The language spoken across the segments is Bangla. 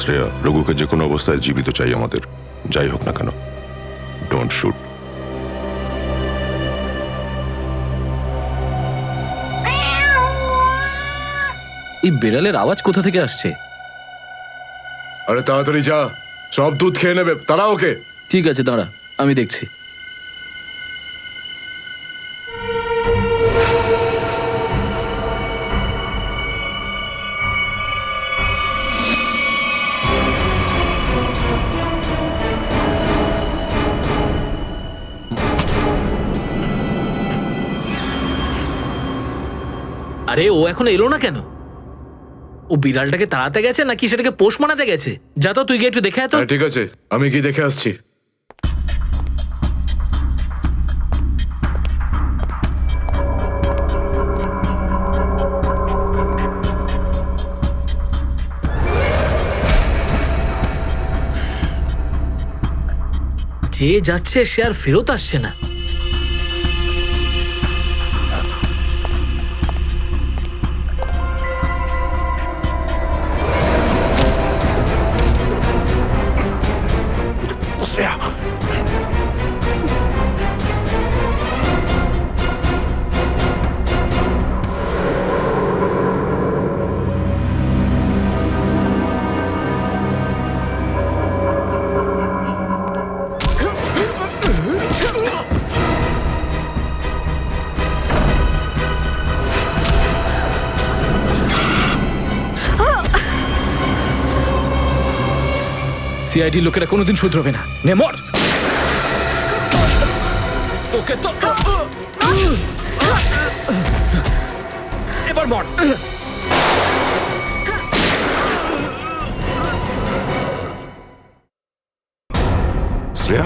শ্রেয়া, রঘুকে যে কোনো অবস্থায় জীবিত চাই আমাদের, যাই হোক না কেন। Don't shoot. এই বিড়ালের আওয়াজ কোথা থেকে আসছে? আরে তাড়াতাড়ি যা, সব দুধ খেয়ে নেবে, তারা ওকে। ঠিক আছে, দাঁড়া, আমি দেখছি। আরে ও এখন এলো না কেন? ও বিড়ালটাকে তাড়াতে গেছে নাকি সেটাকে পোষ মানাতে গেছে? যা তো, তুই গিয়ে একটু দেখে আয় তো। হ্যাঁ ঠিক আছে, আমি কি দেখে আসছি। যে যাচ্ছে সে আর ফেরত আসছে না। শ্রেয়া, সিআইডি লোকেরা কোনোদিন শুধরবে না। নে মর। তোকে তো এবার মর। শ্রেয়া,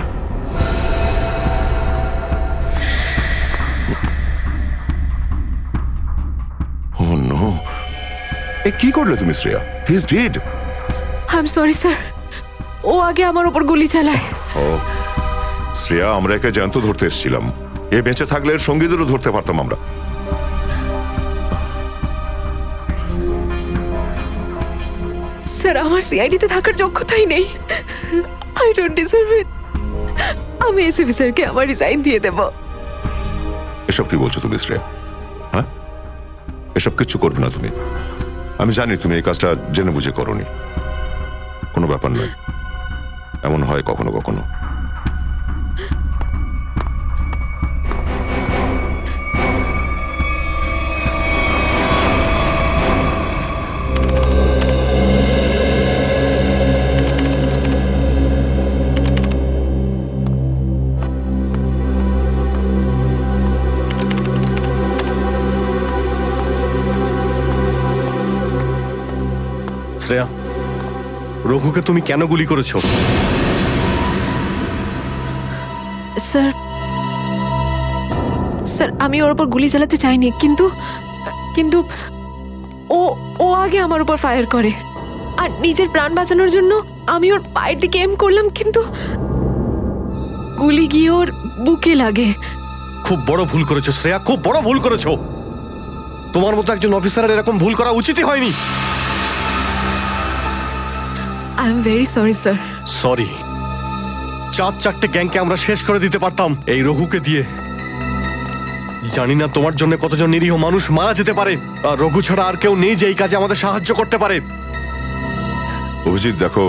ও নো, এ কি করলে তুমি Shreya? He is dead. I am sorry sir, ও আগে আমার উপর গুলি চালায়। ও শ্রেয়া, আমরা একে জ্যান্ত ধরতে এসেছিলাম। এ বেঁচে থাকলে এর সঙ্গীদেরও ধরতে পারতাম আমরা। স্যার, আমার সিআইডিতে থাকার যোগ্যতাই নেই। আই ডোন্ট ডিজার্ভ ইট। আমি এসিপি স্যারকে আমার রিজাইন দিয়ে দেব। এসব কি বলছো তুমি শ্রেয়া? হ্যাঁ, এসব কিচ্ছু করবে না তুমি। আমি জানি তুমি এই কাজটা জেনে বুঝে করোনি। কোনো ব্যাপার নয়, এমন হয় কখনো কখনো। শ্রেয়া, রঘুকে তুমি কেন গুলি করেছো? স্যার, স্যার আমি ওর উপর গুলি চালাতে চাইনি, কিন্তু কিন্তু ও ও আগে আমার উপর ফায়ার করে। আর নিজের প্রাণ বাঁচানোর জন্য আমি ওর পায়ের দিকে এম করলাম, কিন্তু গুলি গিয়ে ওর বুকে লাগে। খুব বড় ভুল করেছো শ্রেয়া, খুব বড় ভুল করেছো। তোমার মতো একজন অফিসারের এরকম ভুল করা উচিতই হয়নি। I am very sorry sir. Sorry? চারটে গ্যাংকে আমরা শেষ করে দিতে পারতাম এই রঘুকে দিয়ে। জানি না তোমার জন্য কতজন নিরীহ মানুষ মারা যেতে পারে, আর রঘু ছাড়া আর কেউ নেই যে এই কাজে আমাদের সাহায্য করতে পারে। অভিজিৎ দেখো,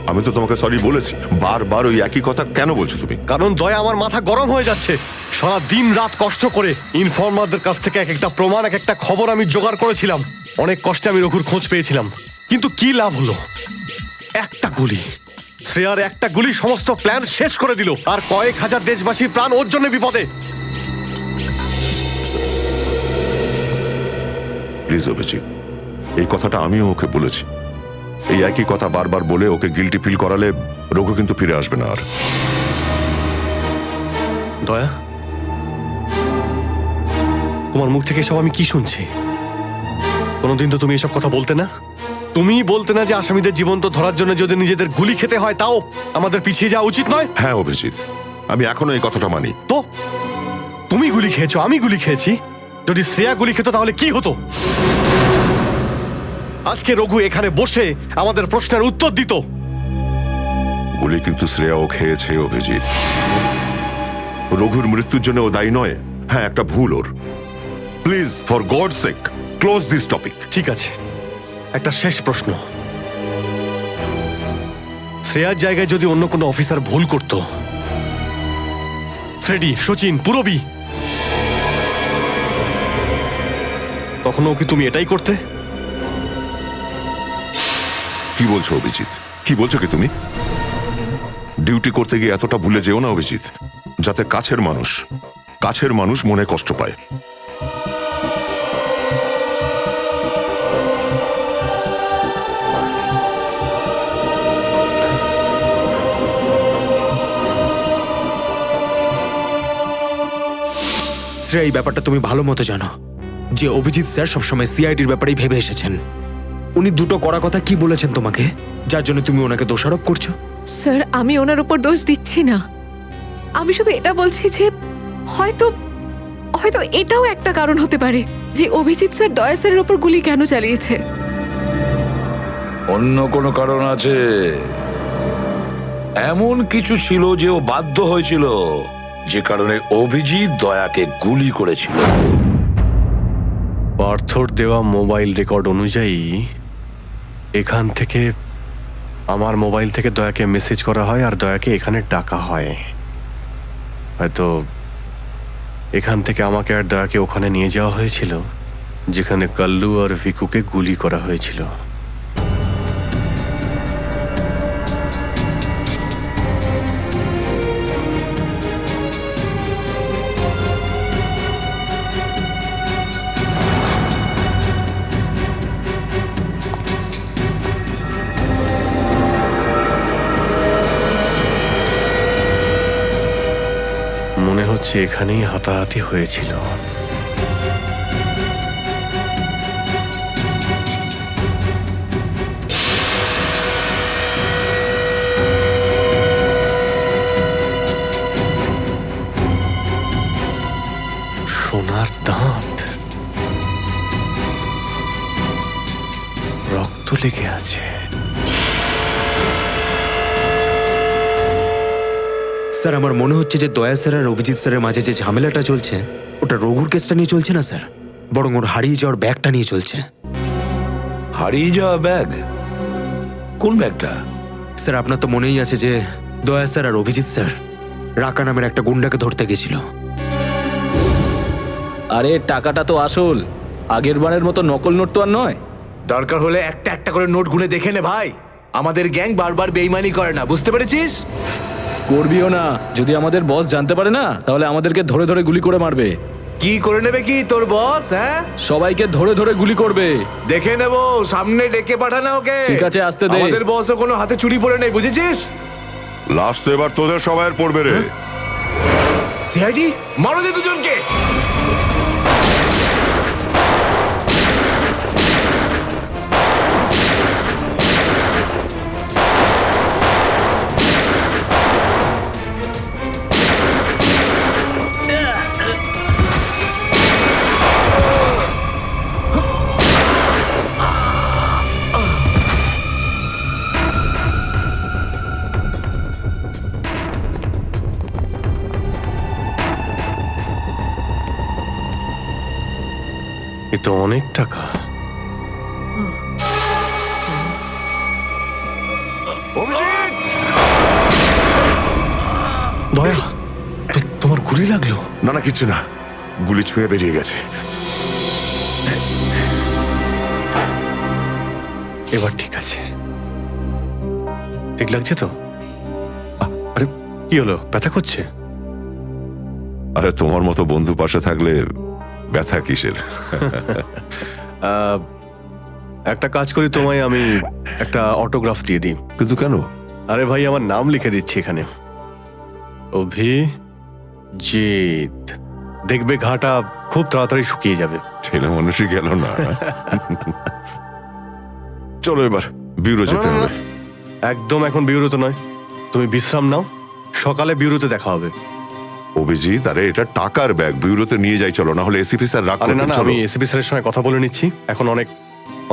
আমি তো তোমাকে সরি বলেছি। বারবার ওই একই কথা কেন বলছো তুমি? কারণ দয়া, আমার মাথা গরম হয়ে যাচ্ছে। সারা দিন রাত কষ্ট করে ইনফর্মারদের কাছ থেকে এক একটা প্রমাণ, এক একটা খবর আমি জোগাড় করেছিলাম। অনেক কষ্টে আমি রঘুর খোঁজ পেয়েছিলাম, কিন্তু কি লাভ হলো? একটা গুলি, শ্রেয়ার একটা গুলি সমস্ত প্ল্যান শেষ করে দিল, আর কয়েক হাজার দেশবাসীর প্রাণ ওর জন্য বিপদে। প্লিজ অভিজিৎ, এই কথাটা আমিও ওকে বলেছি। এই একই কথা বারবার বলে ওকে গিল্টি ফিল করালে রঘু কিন্তু ফিরে আসবে না আর। দয়া, তোমার মুখ থেকে সব আমি কি শুনছি? কোনোদিন তো তুমি এসব কথা বলতে না। তুমি বলতে না যে আসামিদের জীবন্ত ধরার জন্য যদি নিজেদের গুলি খেতে হয় তাও আমাদের পিছিয়ে যাওয়া উচিত নয়? হ্যাঁ অভিজিৎ, আমি এখনো এই কথাটা মানি। তো তুমি গুলি খেয়েছো, আমি গুলি খেয়েছি। যদি শ্রেয়া গুলি খেত তাহলে কি হতো? আজকে রঘু এখানে বসে আমাদের প্রশ্নের উত্তর দিত। গুলি কিন্তু শ্রেয়াও খেয়েছে অভিজিৎ। রঘুর মৃত্যুর জন্য ও দায়ী নয়। হ্যাঁ, একটা ভুল ওর। Please, for God sake, close this topic. ঠিক আছে, একটা শেষ প্রশ্ন। শ্রেয়ার জায়গায় যদি অন্য কোনো অফিসার ভুল করত, ফ্রেডি, সচিন, পুরবী, তখনও কি তুমি এটাই করতে? কি বলছো অভিজিৎ? কি বলছো কি তুমি? ডিউটি করতে গিয়ে এতটা ভুলে যেও না অভিজিৎ, যাতে কাছের মানুষ মনে কষ্ট পায়। শ্রেয়া, এই ব্যাপারটা তুমি ভালো মতো জানো যে অভিজিৎ স্যার সবসময় সিআইডির ব্যাপারেই ভেবে এসেছেন। উনি দুটো কড়া কথা কি বলেছেন তোমাকে, যার জন্য তুমি ওনাকে দোষারোপ করছো? স্যার, আমি ওনার উপর দোষ দিচ্ছি না। আমি শুধু এটা বলছি যে হয়তো হয়তো এটাও একটা কারণ হতে পারে যে অভিজিৎ স্যার দয়া স্যারের উপর গুলি কেন চালিয়েছে। অন্য কোনো কারণ আছে? এমন কিছু ছিল যে ও বাধ্য হয়েছিল, যে কারণে অভিজিৎ দয়াকে গুলি করেছিল। পার্থর দেওয়া মোবাইল রেকর্ড অনুযায়ী এখান থেকে, আমার মোবাইল থেকে দয়াকে মেসেজ করা হয় আর দয়াকে এখানে ডাকা হয়। হয়তো এখান থেকে আমাকে আর দয়াকে ওখানে নিয়ে যাওয়া হয়েছিল যেখানে কাল্লু আর ভিকুকে গুলি করা হয়েছিল। মনে হচ্ছে এখানেই হাতাহাতি হয়েছিল। সোনার দাঁত, রক্ত লেগে আছে। স্যার, আমার মনে হচ্ছে যে দয়া স্যার আর অভিজিৎ স্যারের মাঝে যে ঝামেলাটা চলছে, ওটা রঘুর কেসটা নিয়ে চলছে না স্যার, বরং ওর হারিয়ে যাওয়ার ব্যাগটা নিয়ে চলছে। হারিয়ে যাওয়া ব্যাগ? কোন ব্যাগটা? স্যার, আপনার তো মনেই আছে যে দয়া স্যার আর অভিজিৎ স্যার রাকা নামের একটা গুন্ডাকে ধরতে গেছিল। আরে টাকাটা তো আসল, আগের বারের মতো নকল নোট তো আর নয়। দরকার হলে একটা একটা করে নোট গুনে দেখে নে ভাই। আমাদের গ্যাং বারবার বেইমানি করে না, বুঝতে পেরেছিস? করবিও না। যদি আমাদের বস জানতে পারে না, তাহলে আমাদেরকে ধরে ধরে গুলি করে মারবে। কি করে নেবে কি তোর বস? হ্যাঁ, সবাইকে ধরে ধরে গুলি করবে। দেখে নেব, সামনে ডেকে পাঠানা ওকে। ঠিক আছে, আসতে দে। আমাদের বসও কোনো হাতে চুরি পড়ে নেই, বুঝেছিস? লাস্ট তো এবার তোদের সবাইয়ের পড়বে রে। সিআইডি মারো দে দুজনকে। এ তো অনেক টাকা। অভিজিৎ! দয়া, তোমার গুলি লাগলো? না না, কিচ্ছু না, গুলি ছুঁয়ে বেরিয়ে গেছে। এবার ঠিক আছে, ঠিক লাগছে তো? আরে কি হলো, ব্যথা করছে? আরে তোমার মতো বন্ধু পাশে থাকলে ব্যথা কিসের? একটা কাজ করি, তোমায় আমি একটা অটোগ্রাফ দিয়ে দিই। কিন্তু কেন? আরে ভাই, আমার নাম লিখে দিচ্ছি এখানে, অভিজিৎ। দেখবে ঘাটা খুব তাড়াতাড়ি শুকিয়ে যাবে। ছেলে মানুষই গেল না। চলো এবার বিউরো যেতে হবে। একদম এখন বিউরোতে নয়, তুমি বিশ্রাম নাও, সকালে বিউরোতে দেখা হবে। অভিজিৎ, আরে এটা টাকার ব্যাগ, বিউরোতে নিয়ে যাই চলো, না হলে এসিপি স্যার রাগ আরে না করবেন। না, চলো। আমি এসিপি স্যারের সঙ্গে কথা বলে নিচ্ছি, এখন অনেক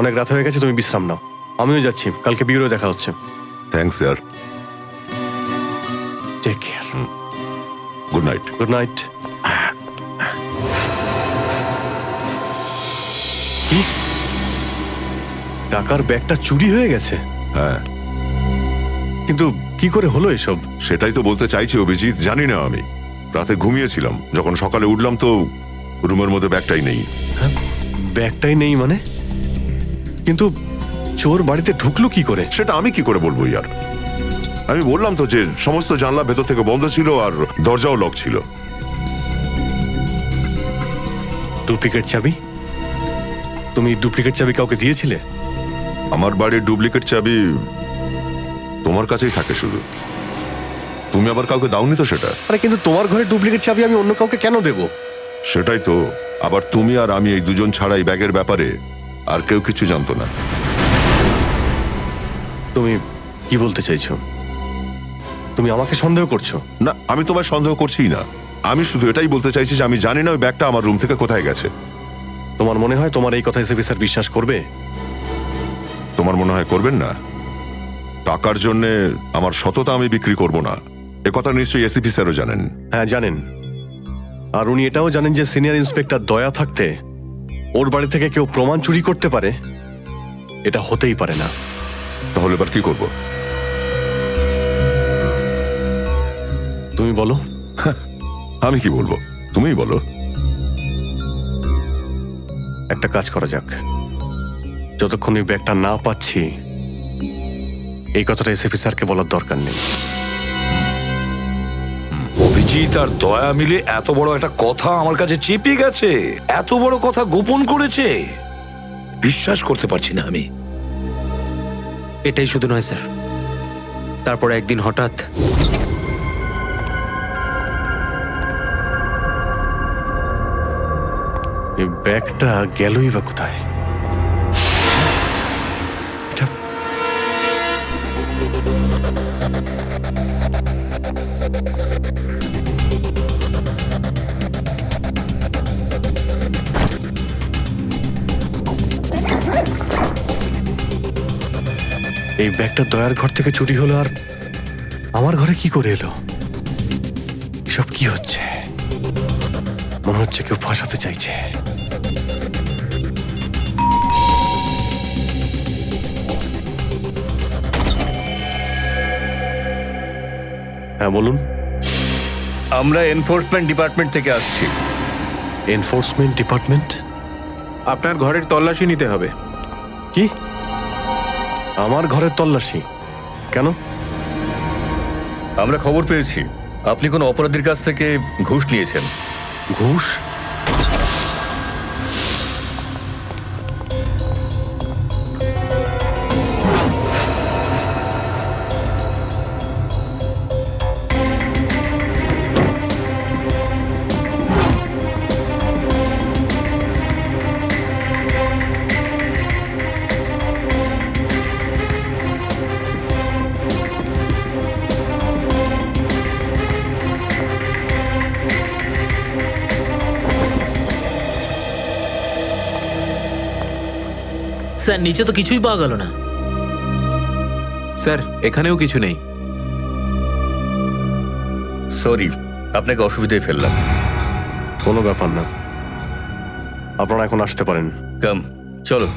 অনেক রাত হয়ে গেছে, তুমি বিশ্রাম নাও। আমিও যাচ্ছি, কালকে বিউরো দেখা হচ্ছে। Thanks sir. Take care. Good night. Good night. কি? টাকার ব্যাগটা চুরি হয়ে গেছে? হ্যাঁ, কিন্তু কি করে হলো এসব? সেটাই তো বলতে চাইছি অভিজিৎ, জানি না আমি। রাতে ঘুমিয়েছিলাম, যখন সকালে উঠলাম তো রুমের মধ্যে ব্যাগটাই নেই। ব্যাগটাই নেই মানে? কিন্তু চোর বাড়িতে ঢুকলো কি করে? সেটা আমি কি করে বলবো ইয়ার? আমি বললাম তো যে সমস্ত জানলা ভেতর থেকে বন্ধ ছিল আর দরজাও লক ছিল। ডুপ্লিকেট চাবি? তুমি ডুপ্লিকেট চাবি কাউকে দিয়েছিলে? আমার বাড়ির ডুপ্লিকেট চাবি তোমার কাছেই থাকে শুধু। তুমি আবার কাউকে দাওনি তো সেটা? আরে কিন্তু তোমার ঘরে ডুপ্লিকেট চাবি আমি অন্য কাউকে কেন দেব? সেটাই তো। আবার তুমি আর আমি এই দুজন ছাড়া এই ব্যাগের ব্যাপারে আর কেউ কিছু জানতো না। তুমি কি বলতে চাইছো? তুমি আমাকে সন্দেহ করছো? না, আমি তোমায় সন্দেহ করছি না। আমি শুধু এটাই বলতে চাইছি যে আমি জানি না ওই ব্যাগটা আমার রুম থেকে কোথায় গেছে। তোমার মনে হয় তোমার এই কথা এসএপি স্যার বিশ্বাস করবে? তোমার মনে হয় করবেন না? টাকার জন্য আমার সততা আমি বিক্রি করব না, এ কথা নিশ্চয়ই এসিপি স্যারও জানেন। হ্যাঁ জানেন। আর উনি এটাও জানেন যে সিনিয়র ইন্সপেক্টর দয়া থাকতে ওর বাড়ি থেকে কেউ প্রমাণ চুরি করতে পারে, এটা হতেই পারে না। তাহলে এবার কি করব? তুমি বলো। আমি কি বলবো, তুমিই বলো। একটা কাজ করা যাক, যতক্ষণ এই ব্যাগটা না পাচ্ছি এই কথাটা এসএপি স্যারকে বলার দরকার নেই। অভিজিৎ আর দয়া মিলে এত বড় একটা কথা আমার কাছে চেপে গেছে, এত বড় কথা গোপন করেছে, বিশ্বাস করতে পারছি না আমি। এটাই শুধু নয় স্যার, তারপর একদিন হঠাৎ এই ব্যাগটা গেলই বা কোথায়? এটা এই ব্যাগটা দয়ার ঘর থেকে চুরি হলো আর আমার ঘরে কি করে এলো? এসব কি হচ্ছে? মনে হচ্ছে কেউ ফাঁসাতে চাইছে। হ্যাঁ বলুন। আমরা এনফোর্সমেন্ট ডিপার্টমেন্ট থেকে আসছি। Enforcement department? আপনার ঘরের তল্লাশি নিতে হবে। কি? আমার ঘরের তল্লাশি? কেন? আমরা খবর পেয়েছি আপনি কোনো অপরাধীর কাছ থেকে ঘুষ নিয়েছেন। ঘুষ? স্যার নিচে তো কিছুই পাওয়া গেল না। স্যার এখানেও কিছু নেই। সরি, আপনাকে অসুবিধায় ফেললাম। কোনো ব্যাপার না, আপনারা এখন আসতে পারেন। কাম, চলো।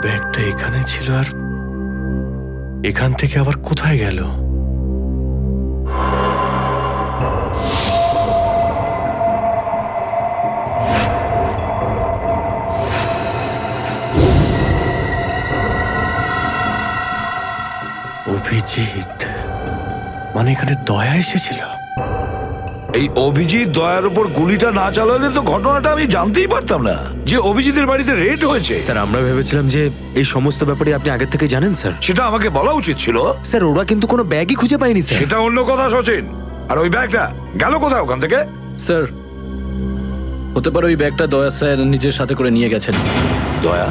ব্যাগটা এখানে ছিল আর এখান থেকে আবার কোথায় গেল? অভিজিৎ মানে এখানে দয়া এসেছিল? এই অভিজিৎ দয়ার উপর গুলিটা না চালালে তো ঘটনাটা আমি জানতেই পারতাম না যে অভিজিতের বাড়িতে রেড হয়েছে। স্যার আমরা ভেবেছিলাম যে এই সমস্ত ব্যাপারে আপনি আগে থেকে জানেন স্যার। সেটা আমাকে বলা উচিত ছিল। স্যার ওরা কিন্তু কোনো ব্যাগই খুঁজে পায়নি স্যার। সেটা অন্য কথা সচিন। আর ওই ব্যাগটা গেল কোথায় ওখান থেকে? স্যার হতে পারে ওই ব্যাগটা দয়া স্যার নিজের সাথে করে নিয়ে গেছেন। দয়া?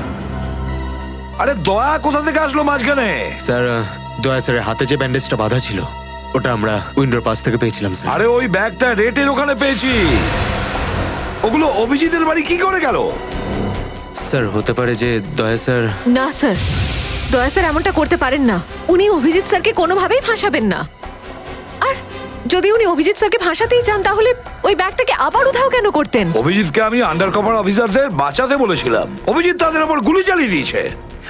আরে দয়া কোথা থেকে আসলো মাঝখানে? স্যার দয়া স্যারের হাতে যে ব্যান্ডেজটা বাঁধা ছিল ওটা আমরা উইন্ডোর পাশ থেকে পেয়েছিলাম স্যার। আরে ওই ব্যাগটা রেটের ওখানে পেয়েছি। ওগুলো অভিজিতের বাড়ি কি করে গেল? স্যার হতে পারে যে দয়া স্যার। না স্যার, দয়া স্যার এমনটা করতে পারেন না। উনি অভিজিৎ স্যারকে কোনোভাবেই ফাঁসাবেন না। আর যদি উনি অভিজিৎ স্যারকে ফাঁসাতেই চান তাহলে ওই ব্যাগটাকে আবার উধাও কেন করতেন? অভিজিৎকে আমি আন্ডার কভার অফিসারদের বাঁচাতে বলেছিলাম, অভিজিৎ তাদের উপর গুলি চালিয়ে দিয়েছে।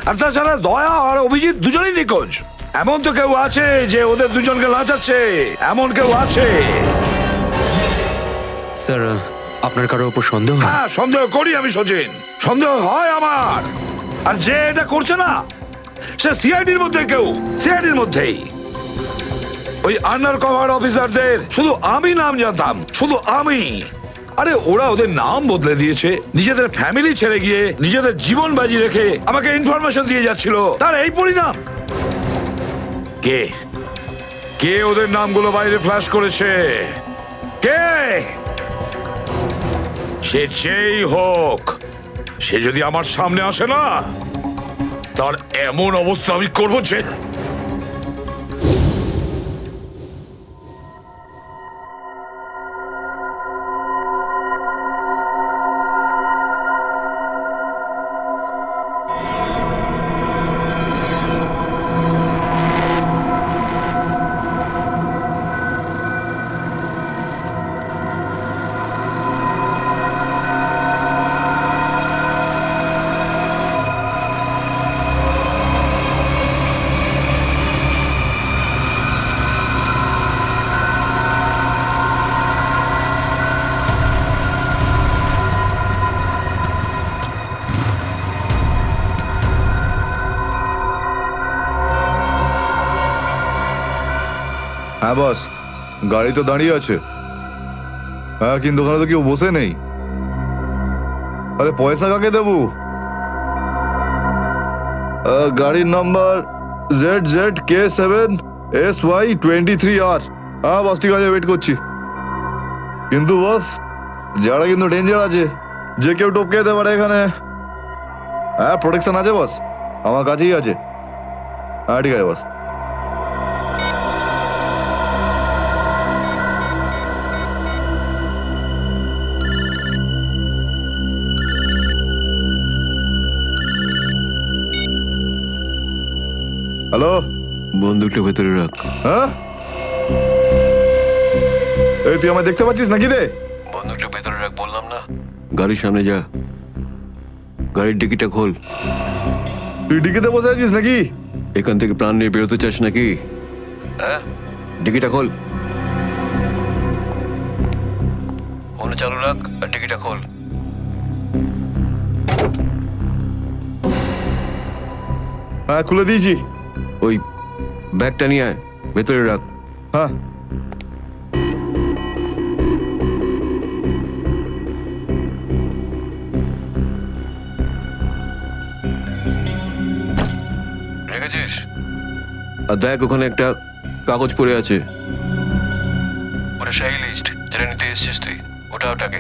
আর তাছাড়া দয়া আর অভিজিৎ দুজনেই নিখোঁজ। এমন তো কেউ আছে যে ওদের দুজনকে লাচাচ্ছে, এমন কেউ আছে? স্যার আপনার কারোর উপর সন্দেহ হয়? হ্যাঁ, সন্দেহ করি আমি সচিন, সন্দেহ হয় আমার। আর যে এটা করছে না সে সিআইডির মধ্যে কেউ, সিআইডির মধ্যেই। ওই আন্ডার কভার অফিসারদের শুধু আমি নাম জানতাম, শুধু আমি। আরে ওরা ওদের নাম বদলে দিয়েছে, নিজেদের ফ্যামিলি ছেড়ে গিয়ে নিজেদের জীবন বাজি রেখে আমাকে ইনফরমেশন দিয়ে যাচ্ছিল। তার এই পরিণাম। কে কে ওদের নামগুলো বাইরে ফ্ল্যাশ করেছে? কে? সে যেই হোক, সে যদি আমার সামনে আসে না, তার এমন অবস্থা আমি করবো যে। হ্যাঁ বস, গাড়ি তো দাঁড়িয়ে আছে। হ্যাঁ, কিন্তু ওখানে তো কেউ বসে নেই। আরে পয়সা কাকে দেবো? গাড়ির নাম্বার ZZK7SY23R। হ্যাঁ বস, ঠিক আছে, ওয়েট করছি। কিন্তু বস, যারা কিন্তু ডেঞ্জার আছে, যে কেউ টপকে যেতে পারে এখানে। হ্যাঁ, প্রোটেকশন আছে বস, আমার কাছেই আছে। হ্যাঁ ঠিক আছে বস। হ্যালো, বন্দুকটা ভেতরে রাখ। হ্যাঁ, এই তুই আমায় দেখতে পাচ্ছিস নাকি রে? বন্দুকটা ভেতরে রাখ বললাম না। গাড়ির সামনে যা, গাড়ির ডিকিটা খোল। তুই ডিকিতে বসে আছিস নাকি? এখান থেকে প্রাণ নিয়ে বেরোতে চাস নাকি? হ্যাঁ, ডিকিটা খোল। ফোন চালু রাখ আর ডিকিটা খোল। হ্যাঁ, খুলে দিয়েছি। ওই ব্যাগটা নিয়ে আয়, ভেতরে রাখ। হ্যাঁ, রেখেছিস? আর দেখ, ওখানে একটা কাগজ পড়ে আছে, ওটা সেই লিস্ট যেটা নিতে এসেছিস তুই। ওটাকে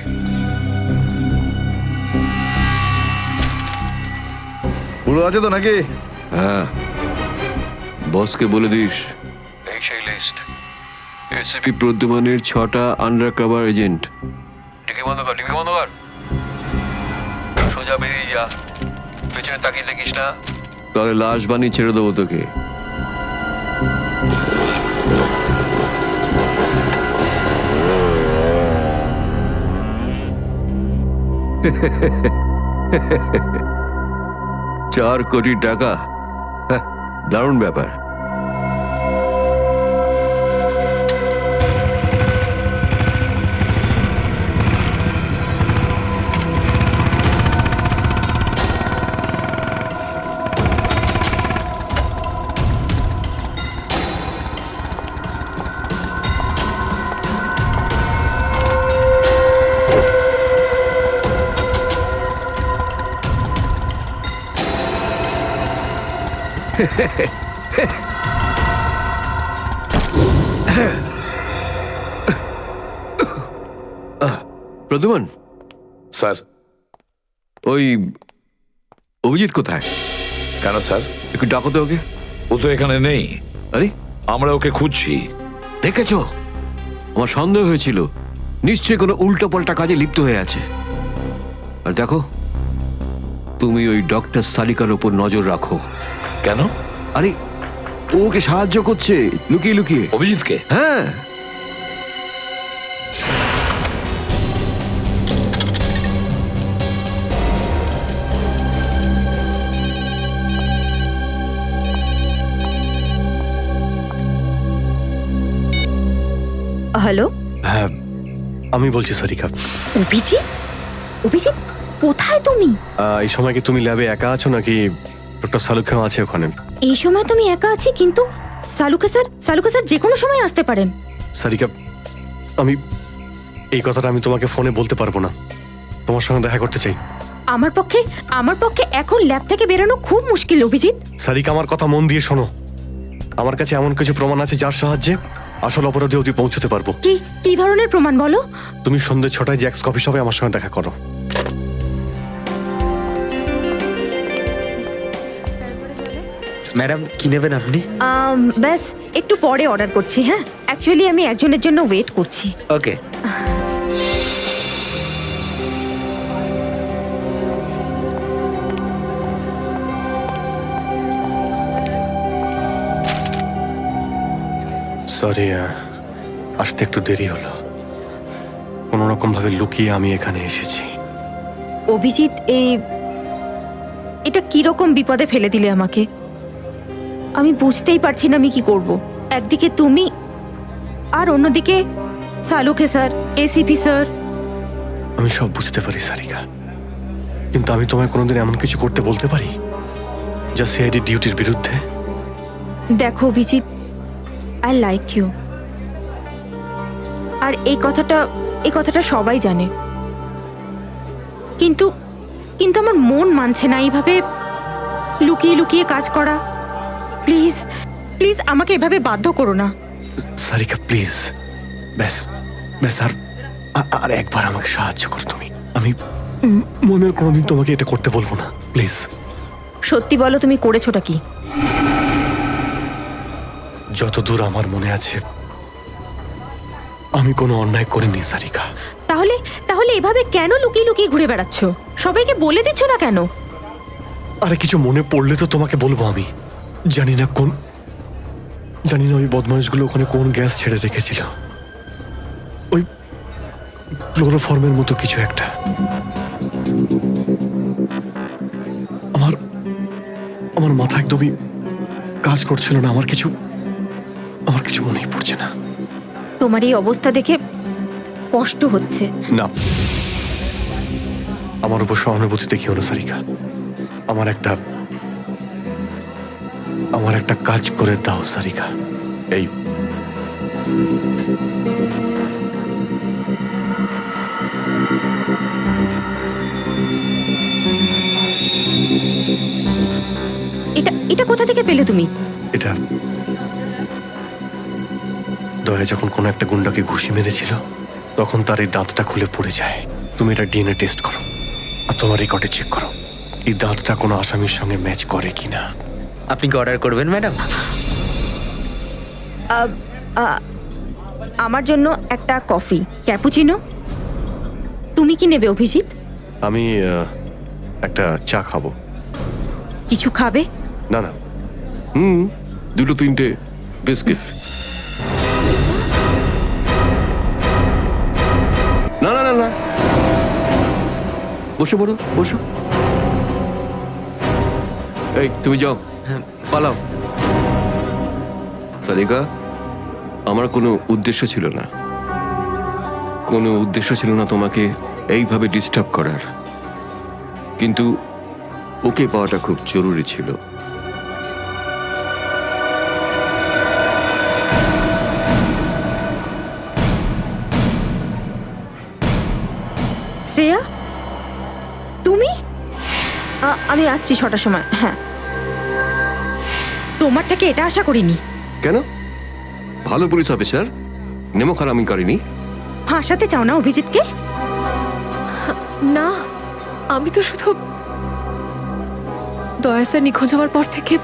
পুরো আছে তো নাকি? হ্যাঁ, বসকে বলে দিস এই সেই লিস্ট। এসিপি প্রদ্যুমানের 6টা আন্ডার কভার এজেন্ট। ডিকি বন্ধ কর, ডিকি বন্ধ কর। সোজা বেরিয়ে যা, পেছনে তাকিয়ে দেখিস না, তাহলে লাশ বানিয়ে ছেড়ে দেবো তোকে। $4 কোটি, দারুণ ব্যাপার। প্রদ্যুমান স্যার, ওই অভিজিৎ কোথায়? কেন স্যার? একটু ডাকো তো ওকে। ও তো এখানে নেই, আরে আমরা ওকে খুঁজছি। দেখেছো, আমার সন্দেহ হয়েছিল নিশ্চয়ই কোনো উল্টো পাল্টা কাজে লিপ্ত হয়ে আছে। আর দেখো, তুমি ওই ডক্টর সালিকার ওপর নজর রাখো। কেন? আরে ও ওকে সাহায্য করছে লুকিয়ে লুকিয়ে। অভিজিৎকে? হ্যাঁ। হ্যালো, হ্যাঁ, আমি বলছি সারিকা। অভিজিৎ? অভিজিৎ, কোথায় তুমি? এই সময় কি তুমি ল্যাবে একা আছো নাকি ডক্টর সালুখাও আছে ওখানে? এই সময় তো আমি একা আছি, কিন্তু সালুকা স্যার যে কোনো সময় আসতে পারেন। সারিকা, আমি এই কথাটা আমি তোমাকে ফোনে বলতে পারবো না। তোমার সঙ্গে দেখা করতে চাই। আমার পক্ষে এখন ল্যাব থেকে বেরোনো খুব মুশকিল অভিজিৎ। সারিকা, আমার কথা মন দিয়ে শোনো। আমার কাছে এমন কিছু প্রমাণ আছে যার সাহায্যে আসল অপরাধী অবধি পৌঁছতে পারবো। কি ধরনের প্রমাণ বলো? তুমি সন্ধ্যে 6টায় জ্যাক্স কফি শপে আমার সঙ্গে দেখা করো। ম্যাডাম কি নেবেন আপনি? ব্যাস একটু পরে অর্ডার করছি। হ্যাঁ, অ্যাকচুয়ালি আমি একজনের জন্য ওয়েট করছি। ওকে। সরি, আসতে একটু দেরি হলো। কোনো রকম ভাবে লুকিয়ে আমি এখানে এসেছি। অভিজিৎ, এটা কিরকম বিপদে ফেলে দিলে আমাকে। আমি বুঝতেই পারছি না আমি কি করব। একদিকে তুমি আর অন্যদিকে সালুকে স্যার, এসিপি স্যার। আমি সব বুঝতে পারি সারিকা, কিন্তু আমি তোমায় কোনোদিন এমন কিছু করতে বলতে পারি যা সিআইডি ডিউটির বিরুদ্ধে? দেখো অভিজিৎ, আই লাইক ইউ, আর এই কথাটা সবাই জানে, কিন্তু আমার মন মানছে না এইভাবে লুকিয়ে লুকিয়ে কাজ করা। প্লিজ প্লিজ আমাকে এভাবে বাধ্য করো না। সারিকা প্লিজ, ব্যাস আর একবার আমাকে সাহায্য করো তুমি। আমি মনের কোনোদিন তোমাকে এটা করতে বলবো না, প্লিজ। সত্যি বলো, তুমি করেছোটা কি? যতদূর আমার মনে আছে আমি কোনো অন্যায় করিনি সারিকা। তাহলে এভাবে কেন লুকিয়ে লুকিয়ে ঘুরে বেড়াচ্ছ? সবাইকে বলে দিচ্ছ না কেন? আরে কিছু মনে পড়লে তো তোমাকে বলবো। আমি জানি না ওই বদমাইশগুলো ওখানে কোন গ্যাস ছেড়ে রেখেছিল। ওই ক্লোরোফর্মের মতো কিছু একটা। আমার মাথা একদমই কাজ করছিল না। আমার কিছু মনেই পড়ছে না। তোমার এই অবস্থা দেখে কষ্ট হচ্ছে। না, আমার উপর সহানুভূতি দেখিও না সারিকা। আমার একটা কাজ করে দাও সারিকা। এই এটা কোথা থেকে পেলে তুমি? এটা দয়া যখন কোনো একটা গুন্ডাকে ঘুষি মেরেছিল তখন তার এই দাঁতটা খুলে পড়ে যায়। তুমি এটা ডিএনএ টেস্ট করো আর তোমার রেকর্ডে চেক করো এই দাঁতটা কোনো আসামির সঙ্গে ম্যাচ করে কিনা। আপনি কি অর্ডার করবেন ম্যাডাম? আমার জন্য একটা কফি ক্যাপুচিনো। তুমি কি নেবে অভিজিৎ? আমি একটা চা খাবো। কিছু খাবে? না। দুটো তিনটে বিস্কিট। না, বসে পড়ো, বসো। এই তুমি যাও, পালাও। সাদিকা, আমার কোনো উদ্দেশ্য ছিল না তোমাকে এইভাবে ডিস্টার্ব করার, কিন্তু ওকে পাওয়াটা খুব জরুরি ছিল। শ্রেয়া, তুমি? আমি আসছি 6টার সময়। হ্যাঁ, তোমার থেকে এটা আশা করিনি। কেন? ভালো পুলিশ অফিসার, নেমো খারামি করেনি। ফাঁসাতে চাও না অভিজিৎকে? না, আমি তো শুধু দয়া স্যার নিখোঁজ হওয়ার পর থেকে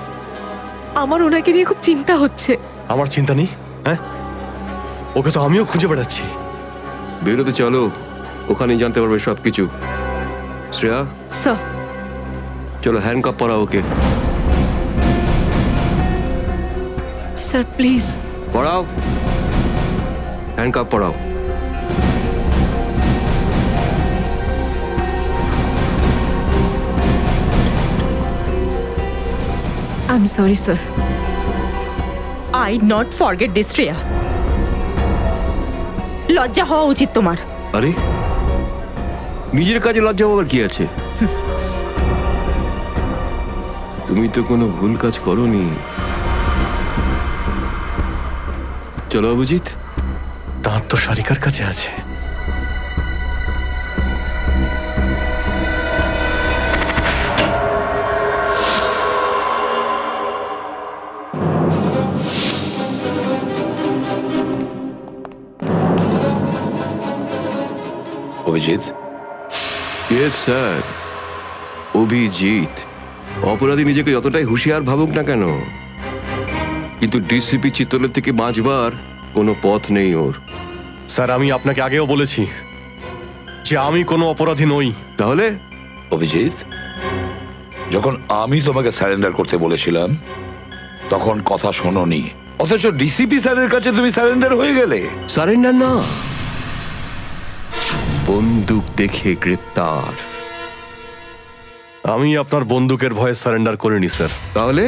আমার ওনাকে নিয়ে খুব চিন্তা হচ্ছে। আমার চিন্তা নেই, হ্যাঁ? ওকে তো আমিও খুঁজে বেড়াচ্ছি। বেরোতে চলো, ওখানেই জানতে পারবে সবকিছু। শ্রেয়া, স্যার, চলো হ্যান্ডকাপ পরাও ওকে। Sir please. পড়াও, হ্যান্ডকাপ পড়াও। I am sorry sir. I not forget this Shreya. লজ্জা হওয়া উচিত তোমার। আরে নিজের কাজে লজ্জা পাবার কি আছে? তুমি তো কোনো ভুল কাজ করোনি। চলো অভিজিৎ। দাঁত তো সারিকার কাছে আছে। Abhijit, yes sir, Abhijit. অপরাধী নিজেকে যতটাই হুঁশিয়ার ভাবুক না কেন, কিন্তু ডিসিপি চিত্তলের থেকে বাঁচবার কোনো পথ নেই ওর। স্যার, আমি আপনাকে আগেও বলেছি যে আমি কোনো অপরাধী নই। তাহলে অভিজিৎ, যখন আমি তোমাকে স্যারেন্ডার করতে বলেছিলাম তখন কথা শোনোনি, অথচ ডিসিপি স্যারের কাছে তুমি স্যারেন্ডার হয়ে গেলে। সারেন্ডার না, বন্দুক দেখে গ্রেপ্তার। আমি আপনার বন্দুকের ভয়ে সারেন্ডার করিনি স্যার। তাহলে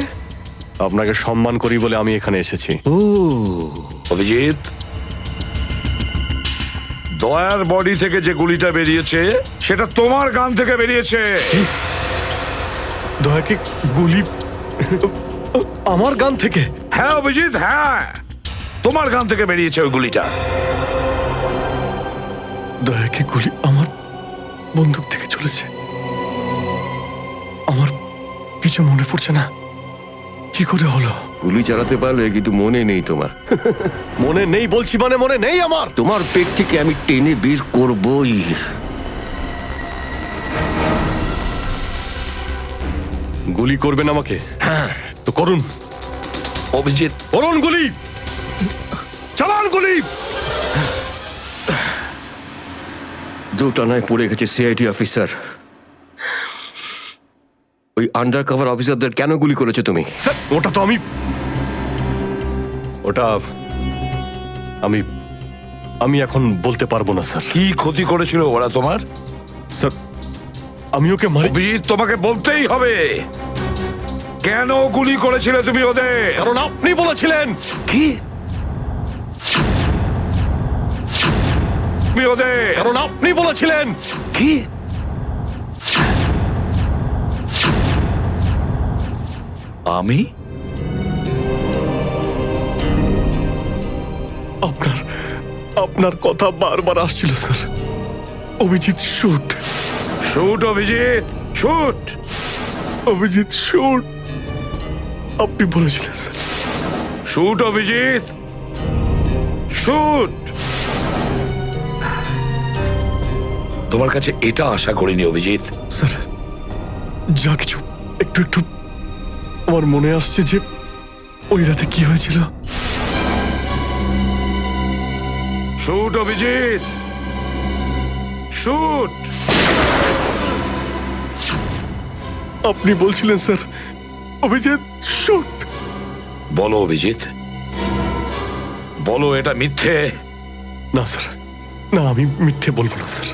আপনাকে সম্মান করি বলে আমি এখানে এসেছি। ও অভিজিৎ, দয়ার বডি থেকে যে গুলিটা বেরিয়েছে সেটা তোমার গান থেকে বেরিয়েছে। দয়াকে গুলি আমার গান থেকে? হ্যাঁ অভিজিৎ, হ্যাঁ, তোমার গান থেকে বেরিয়েছে ওই গুলিটা। দয়াকে গুলি আমার বন্দুক থেকে চলেছে? আমার কিছু মনে পড়ছে না, কি করে হলো? গুলি চালাতে পারলে, কিন্তু মনে নেই তোমার। মনে নেই বলছি মানে মনে নেই আমার। তোমার পেট থেকে আমি টেনে বের করবই। গুলি করবেন আমাকে? হ্যাঁ তো করুন অভিজিৎ, করুন গুলি, চালান গুলি। দুটানায় পড়ে গেছে সিআইডি অফিসার। ওই আন্ডার কভার অফিসারদের কেন গুলি করেছো তুমি? স্যার, ওটা তো আমি এখন বলতে পারবো না স্যার। কি ক্ষতি করেছিল ওরা তোমার? স্যার, আমি ওকে মারি। অভিজিৎ, তোমাকে বলতেই হবে কেন গুলি করেছিলে তুমি ওদের। কারণ আপনি বলেছিলেন। কি? তুমি ওদের? কারণ আপনি বলেছিলেন। কি? আমি? আপনার কথা বারবার আসছিল sir. Abhijit shoot, shoot Abhijit, shoot Abhijit shoot, আপনি বলেছিলেন স্যার। Shoot Abhijit, shoot. তোমার কাছে এটা আশা করিনি অভিজিৎ। স্যার, যা কিছু একটু একটু আমার মনে আসছে যে ওই রাতে কি হয়েছিল। Shoot Abhijit, shoot. আপনি বলছিলেন স্যার অভিজিৎ শুট। বলো অভিজিৎ, বলো এটা মিথ্যে। না স্যার, না, আমি মিথ্যে বলবো না স্যার।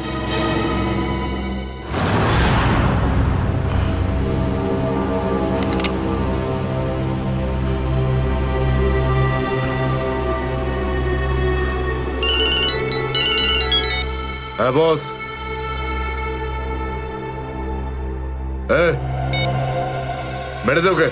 হ্যাঁ বস। মেরে দে ওকে।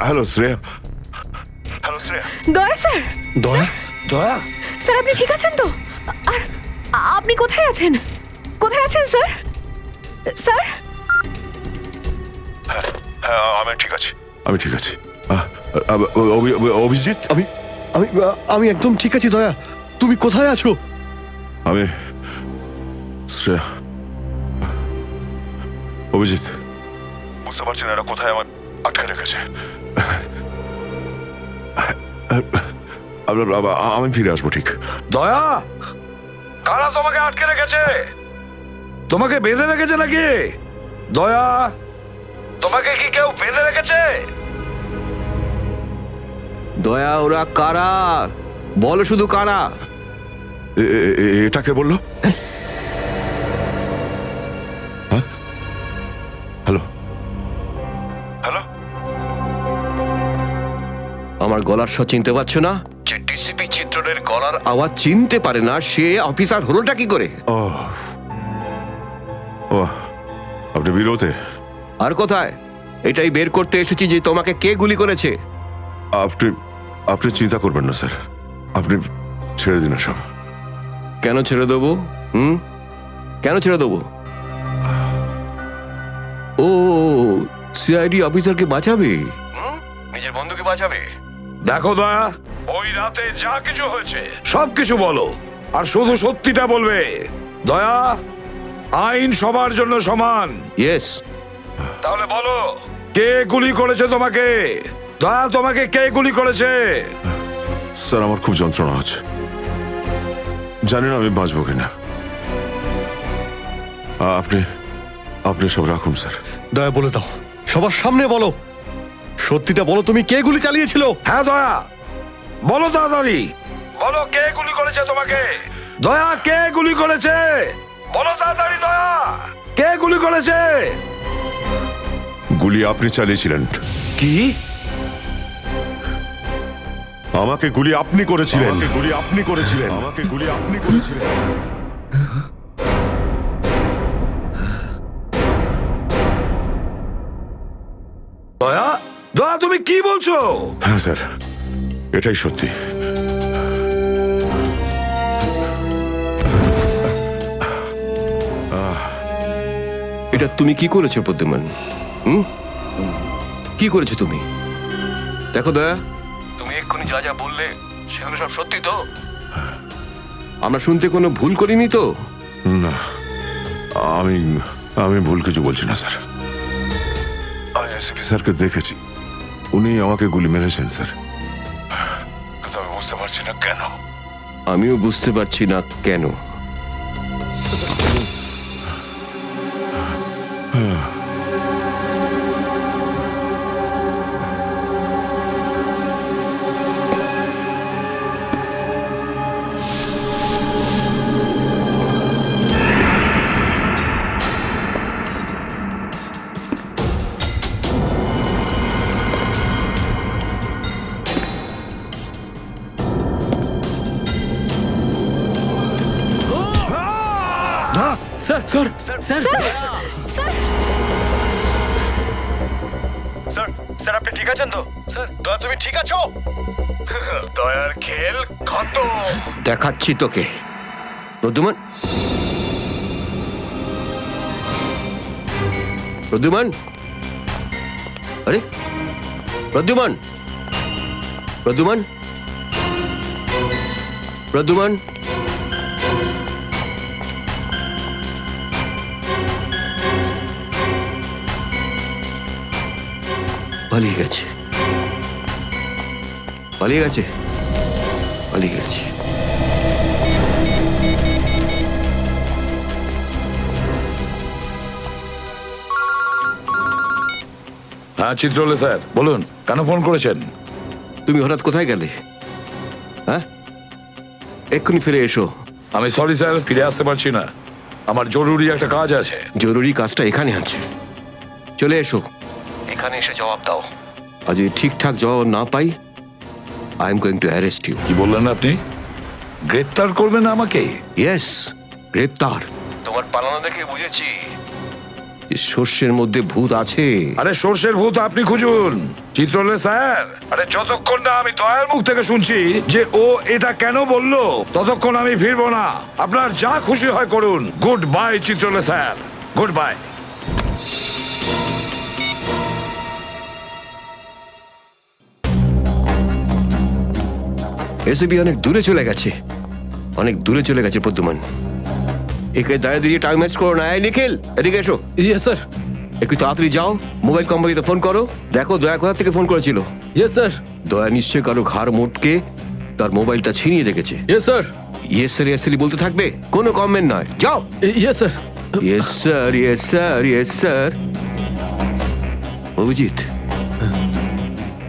হ্যালো শ্রেয়া। হ্যালো শ্রেয়া। দয়া স্যার। দয়া দয়া, স্যার আপনি ঠিক আছেন তো? আর আপনি কোথায় আছেন? কোথায় আছেন স্যার? স্যার হ্যাঁ আমি ঠিক আছি, আমি ঠিক আছি। অভিজিৎ, আমি আমি আমি একদম ঠিক আছি দয়া। তুমি কোথায় আছো? আমি শ্রেয়া। অভিজিৎ, বুঝতে পারছি না এরা কোথায় আমার আটকে রেখেছে। আমি ফিরে আসবো ঠিক। দয়া, কারা তোমাকে আটকে রেখেছে? তোমাকে বেঁধে রেখেছে নাকি? দয়া, তোমাকে কি কেউ বেঁধে রেখেছে? দয়া, ওরা কারা? বলো শুধু কারা। এটাকে বললো? হ্যাঁ, হ্যালো হ্যালো। আমার গলার স্বর চিনতে পারছো না? যে ডিসিপি চিত্রের গলার আওয়াজ চিনতে পারে না সে অফিসার হলোটা কি করে? ও ও, আপনি বিরোধে? আর কোথায়? এটাই বের করতে এসেছি যে তোমাকে কে গুলি করেছে। আপনি আপনি চিন্তা করবেন না স্যার, আপনি ছেড়ে দিন সব। কেন ছেড়ে দেবো? কেন ছেড়ে দেবো? ও, সিআইডি অফিসারকে বাঁচাবে, নিজের বন্ধুকে বাঁচাবে। দেখো দয়া, ওই রাতে যা কিছু হয়েছে সবকিছু বলো, আর শুধু সত্যিটা বলবে। দয়া, আইন সবার জন্য সমান। ইয়েস। তাহলে বলো, কে গুলি করেছে তোমাকে? দয়া, তোমাকে কে গুলি করেছে? স্যার আমার খুব যন্ত্রণা হচ্ছে, জানি না আমি বাঁচবো কিনা। আপনি আপনি সব রাখুন স্যার। দয়া বলে দাও, সবার সামনে বলো, সত্যিটা বলো, তুমি কে গুলি চালিয়েছিল? হ্যাঁ দয়া, বলো তাড়াতাড়ি, বলো কে গুলি করেছে তোমাকে? দয়া, কে গুলি করেছে? বলো তাড়াতাড়ি দয়া, কে গুলি করেছে? গুলি আপনি চালিয়েছিলেন। কি? আমাকে গুলি আপনি করেছিলেন। গুলি আপনি করেছিলেন। আমাকে গুলি আপনি করেছিলেন। দয়া, দয়া তুমি কি বলছো? হ্যাঁ স্যার, এটাই সত্যি। এটা তুমি কি করেছো প্রদ্যুমান? কি করেছো তুমি? দেখো দয়া, তুমি এক্ষুনি যা যা বললে সেগুলো সব সত্যি তো? আমরা শুনতে কোনো ভুল করিনি তো? না, আমি আমি ভুল কিছু বলছি না স্যার। আমি এসপি স্যারকে দেখেছি, উনি আমাকে গুলি মেরেছেন স্যার। কিন্তু আমি বুঝতে পারছি না কেন। আমিও বুঝতে পারছি না কেন। Sir sir sir sir, sir আপনি ঠিক আছেন তো? স্যার, দয়া তুমি ঠিক আছো? দয়ার খেল খতম। দেখাচ্ছি তোকে প্রদ্যুমান। প্রদ্যুমান, আরে প্রদ্যুমান, প্রদ্যুমান, প্রদ্যুমান, পালিয়ে গেছে, পালিয়ে গেছে, পালিয়ে গেছে। হ্যাঁ চিত্রলে স্যার, বলুন কেন ফোন করেছেন? তুমি হঠাৎ কোথায় গেলে? হ্যাঁ, এক্ষুনি ফিরে এসো। আমি সরি স্যার, ফিরে আসতে পারছি না, আমার জরুরি একটা কাজ আছে। জরুরি কাজটা এখানে আছে, চলে এসো। এখানে এসে জবাব দাও, আর যদি ঠিকঠাক জবাব না পাই I am going to arrest you. কি বললেন আপনি? গ্রেপ্তার করবেন আমাকে? ইয়েস, গ্রেপ্তার। তোমার পালানো দেখে বুঝেছি শস্যের মধ্যে ভূত আছে। আরে সর্ষের ভূত আপনি খুঁজুন, চিত্রলে স্যার। আরে যতক্ষণ না আমি দয়ার মুখ থেকে শুনছি যে ও এটা কেন বললো, ততক্ষণ আমি ফিরবো না। আপনার যা খুশি হয় করুন। Goodbye Chitrale sir, goodbye. এসবি অনেক দূরে চলে গেছে, অনেক দূরে চলে গেছে প্রদ্যুমান। একে দাঁড়িয়ে দিয়ে টাইম ম্যাচ করো না। এই নিখিল, এদিকে এসো। Yes sir. একটু তাড়াতাড়ি যাও, মোবাইল কোম্পানিতে ফোন করো, দেখো দয়া কোথা থেকে ফোন করেছিল। Yes sir. দয়া নিশ্চয় কারো ঘাড় মোটকে তার মোবাইলটা ছিনিয়ে রেখেছে। Yes sir. Yes sir yes sir বলতে থাকবে, কোনো কমেন্ট নয়। যাও। Yes sir. Yes sir yes sir yes sir. Abhijit,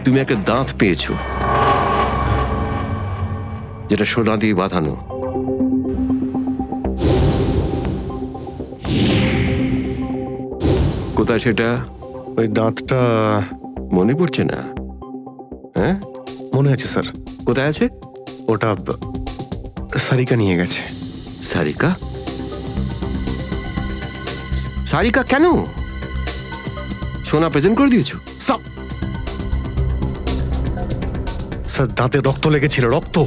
তুমি একটা দাঁত পেয়েছো, যেটা সোনা দিয়ে বাঁধানো। কোথায় সেটা? ওই দাঁতটা মনে পড়ছে না? হ্যাঁ মনে আছে স্যার। কোথায় আছে? ওটা সারিকা নিয়ে গেছে। সারিকা? সারিকা কেন? সোনা প্রেজেন্ট করে দিয়েছো? স্যার দাঁতে রক্ত লেগেছিল, রক্ত।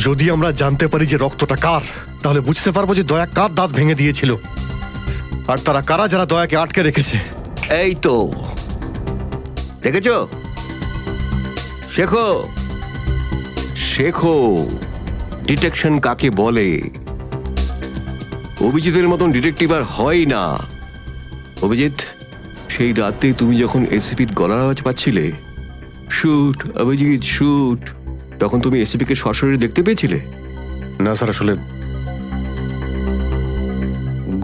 যদি আমরা জানতে পারি যে রক্তটা কার, তাহলে বুঝতে পারবো যে দয়া কার দাঁত ভেঙে দিয়েছিল, আর তারা কারা যারা দয়াকে আটকে রেখেছে। এই তো দেখেছো, শেখো শেখো ডিটেকশন কাকে বলে। অভিজিতের মতন ডিটেকটিভ আর হয় না। অভিজিৎ, সেই রাতে তুমি যখন এসিপির গলার আওয়াজ পাচ্ছিলে, শুট অভিজিৎ শুট, তখন তুমি এসিপিকে সশরীরে দেখতে পেয়েছিলে? না স্যার, আসলে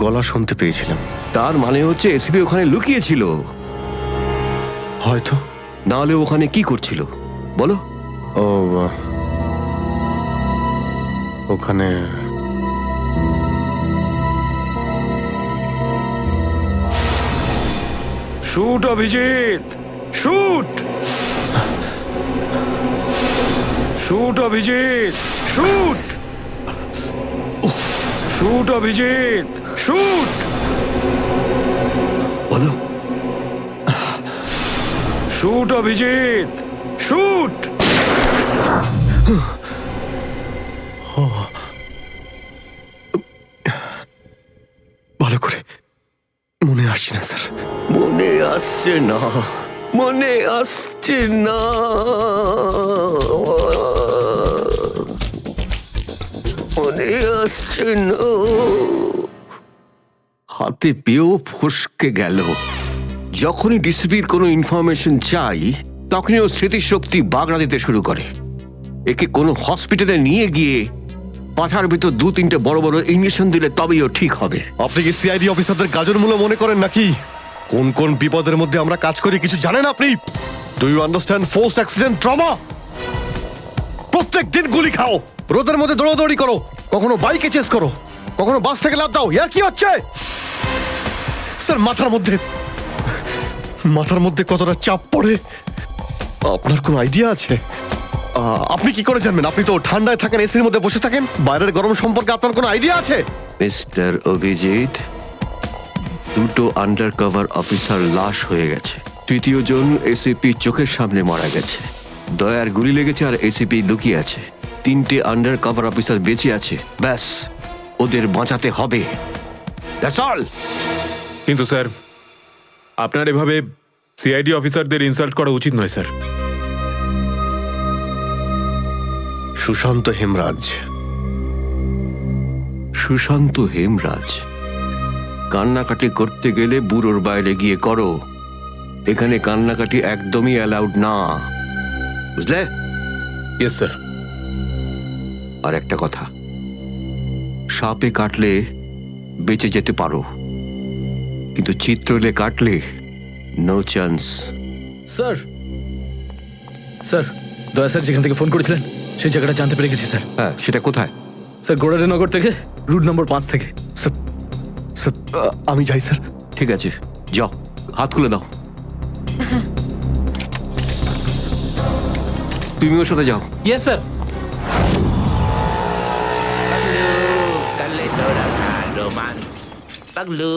গলা শুনতে পেয়েছিলাম। তার মানে হচ্ছে এসিপি ওখানে লুকিয়েছিল। হয়তো। না হলে ওখানে কি করছিল বলো? ও ওখানে shoot Abhijit, shoot. Shoot Abhijit, shoot. Shoot Abhijit, shoot. বলো। Shoot Abhijit, shoot. ভালো করে মনে আসছে না স্যার। মনে আসছে না, মনে আসছে না। মনে আসছে না। হাতে পেয়েও ফসকে গেল। যখনই ডিসিপির কোনো ইনফরমেশন চাই, তখনই ও স্মৃতিশক্তি বাগড়া দিতে শুরু করে। একে কোনো হসপিটালে নিয়ে গিয়ে পাছার ভিতর 2-3টে বড় বড় ইঞ্জেকশন দিলে তবেই ও ঠিক হবে। আপনি কি সিআইডি অফিসারদের গাজর মূল্য মনে করেন নাকি? কোন কোন বিপদের মধ্যে আমরা কাজ করি কিছু জানেন আপনি? Do you understand forced accident trauma? প্রত্যেক দিন গুলি খাও, রোদের মধ্যে দৌড়াদৌড়ি করো, কখনো বাইকে চেস করো, কখনো বাস থেকে লাফ দাও। ইয়ার কি হচ্ছে স্যার? মাথার মধ্যে কতটা চাপ পড়ে আপনার কোনো আইডিয়া আছে? আপনি কি করে জানবেন? আপনি তো ঠান্ডায় থাকেন, এসির মধ্যে বসে থাকেন। বাইরের গরম সম্পর্কে আপনার কোনো আইডিয়া আছে? মিস্টার অভিজিৎ, 2টো আন্ডার কভার অফিসার লাশ হয়ে গেছে। 3য় জন এসিপি চোখের সামনে মারা গেছে। দয়ার গুলি লেগেছে আর এসিপি লুকিয়ে আছে। 3টে আন্ডার কভার অফিসার বেঁচে আছে। ব্যাস, ওদের বাঁচাতে হবে। That's all. কিন্তু স্যার, আপনার এভাবে সিআইডি অফিসারদের ইনসাল্ট করা উচিত নয় স্যার। সুশান্ত হেমরাজ। সুশান্ত হেমরাজ? কান্নাকাটি করতে গেলে বুড়োর বাইরে গিয়ে করো। এখানে কান্নাকাটি একদমই অ্যালাউড না, বুঝলে? Yes sir. আর একটা কথা, সাপে কাটলে বেঁচে যেতে পারো, কিন্তু চিত্রলে কাটলে নো চান্স। স্যার, স্যার, দয়া স্যার যেখান থেকে ফোন করেছিলেন সেই জায়গাটা জানতে পেরে গেছি স্যার। হ্যাঁ, সেটা কোথায়? স্যার, গোড়ারেনগর থেকে, রুট নম্বর 5 থেকে। স্যার, আমি যাই স্যার। ঠিক আছে, যাও, হাত খুলে দাও। তুমি ওর সাথে যাও। Yes sir. পাগলু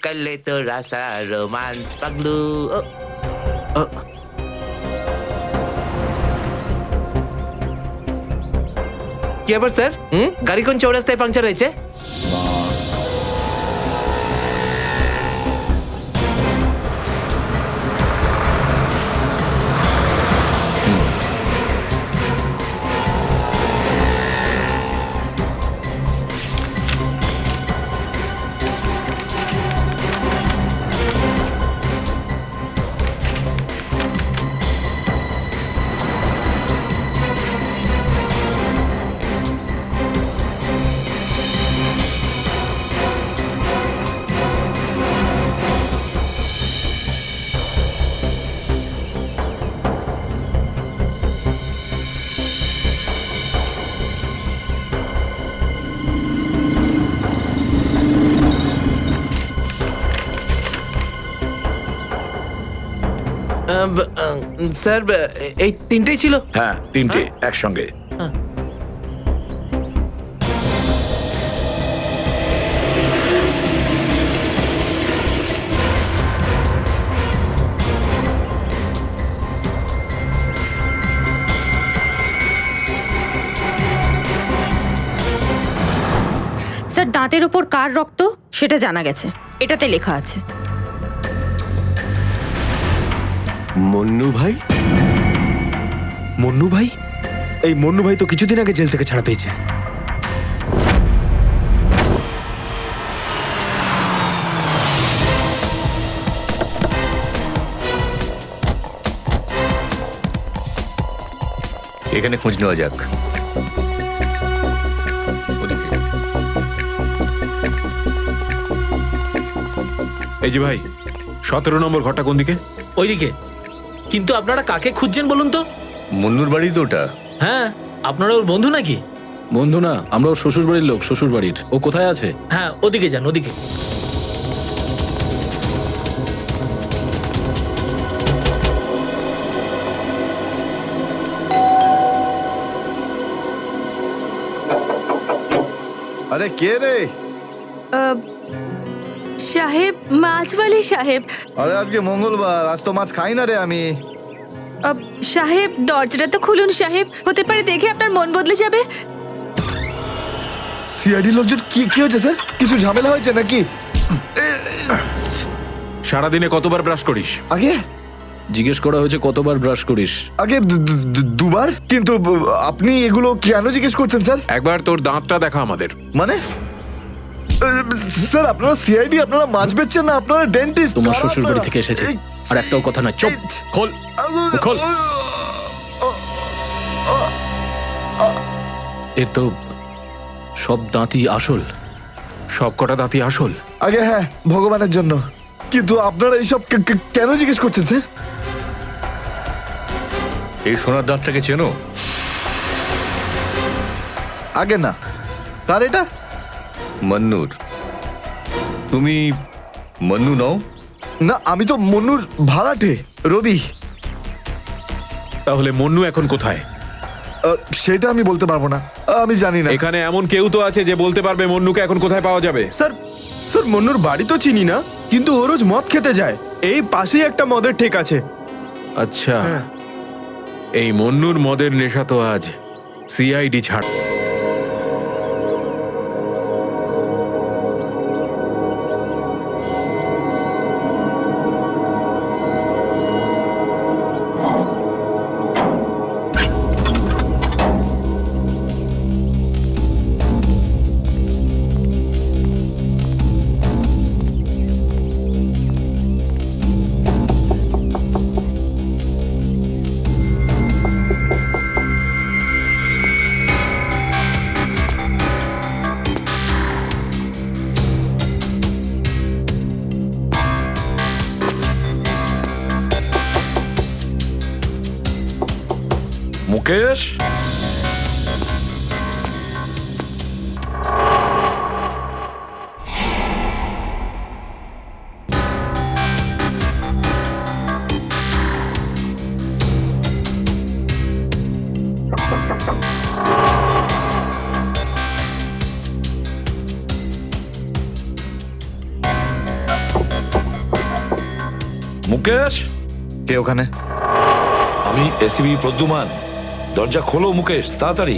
করলে তো রাসা রোমান্স পাগলু কি আবার স্যার গাড়ি কোন চৌরাস্তায় পাংচার হয়েছে? স্যার এই তিনটেই ছিল। হ্যাঁ, তিনটে একসঙ্গে। স্যার দাঁতের ওপর কার রক্ত সেটা জানা গেছে, এটাতে লেখা আছে। মন্নু ভাই? মন্নু ভাই? এই মন্নু ভাই তো কিছুদিন আগে জেল থেকে ছাড়া পেয়েছে। এখানে খোঁজ নেওয়া যাক। এই যে ভাই, 17 নম্বর ঘরটা কোন দিকে? ওইদিকে। কিন্তু আপনারা কাকে খুঁজছেন বলুন তো? মন্নুর বাড়ি তো ওটা। হ্যাঁ, আপনারা ওর বন্ধু নাকি? বন্ধু না, আমরা ওর শ্বশুর বাড়ির লোক। শ্বশুর বাড়ির। ও কোথায় আছে? হ্যাঁ, ওদিকে যান, ওদিকে। আরে কে রে? সাহেব, মাছওয়ালি সাহেব। আরে আজকে মঙ্গলবার, আজ তো মাছ খাই না রে আমি। সাহেব দরজাটা তো খুলুন সাহেব, হতে পারে দেখে আপনার মন বদলে যাবে। সিআইডি লোকজন কি কি হয়েছে স্যার? কিছু ঝামেলা হয়েছে নাকি? সারাদিনে কতবার ব্রাশ করিস? আগে জিজ্ঞেস করা হয়েছে কতবার ব্রাশ করিস। আগে দুবার। কিন্তু আপনি এগুলো কেন জিজ্ঞেস করছেন স্যার? একবার তোর দাঁতটা দেখা আমাদের। মানে স্যার আপনারা সিআইডি, আপনারা মাছ বেচছেন না, আপনারা ডেন্টিস্ট। তোমার শ্বশুর বাড়ি থেকে এসেছে, আর একটাও কথা না। চুপ, খোল খোল। এর তো সব দাঁতই আসল। সব কটা দাঁতই আসল? আগে হ্যাঁ, ভগবানের জন্য। কিন্তু আপনারা এইসব কেন জিজ্ঞেস করছেন স্যার? এই সোনার দাঁতটাকে চেনো? আগে না। কার এটা? মন্নুর। তুমি মন্নু নও? না, আমি তো মন্নুর ভাড়াটে, রবি। তাহলে মন্নু এখন কোথায়? সেটা আমি বলতে পারবো না, আমি জানি না। এখানে এমন কেউ তো আছে যে বলতে পারবে মন্নুকে এখন কোথায় পাওয়া যাবে? স্যার স্যার মন্নুর বাড়ি তো চিনি না, কিন্তু ও রোজ মদ খেতে যায়। এই পাশেই একটা মদের ঠেক আছে। আচ্ছা, এই মন্নুর মদের নেশা তো আজ সিআইডি ছাড়। মুকেশ, মুকেশ, কে ওখানে? আমি এসিবি প্রদ্যুমান। দরজা খোলো মুকেশ, তাড়াতাড়ি।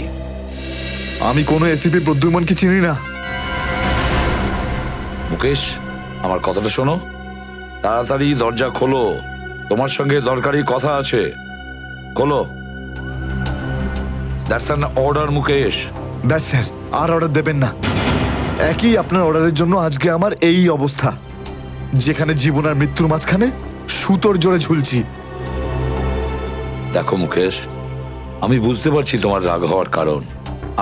আমি কোনো এসিপি প্রদ্যুমনকে চিনি না। মুকেশ, আমার কথাটা শোনো, তাড়াতাড়ি দরজা খোলো, তোমার সঙ্গে দরকারি কথা আছে। খোলো। That's an order Mukesh. ব্যাস স্যার, আর অর্ডার দেবেন না। একই আপনার অর্ডারের জন্য আজকে আমার এই অবস্থা, যেখানে জীবন আর মৃত্যুর মাঝখানে সুতোর জোরে ঝুলছি। দেখো মুকেশ, আমি বুঝতে পারছি তোমার রাগ হওয়ার কারণ।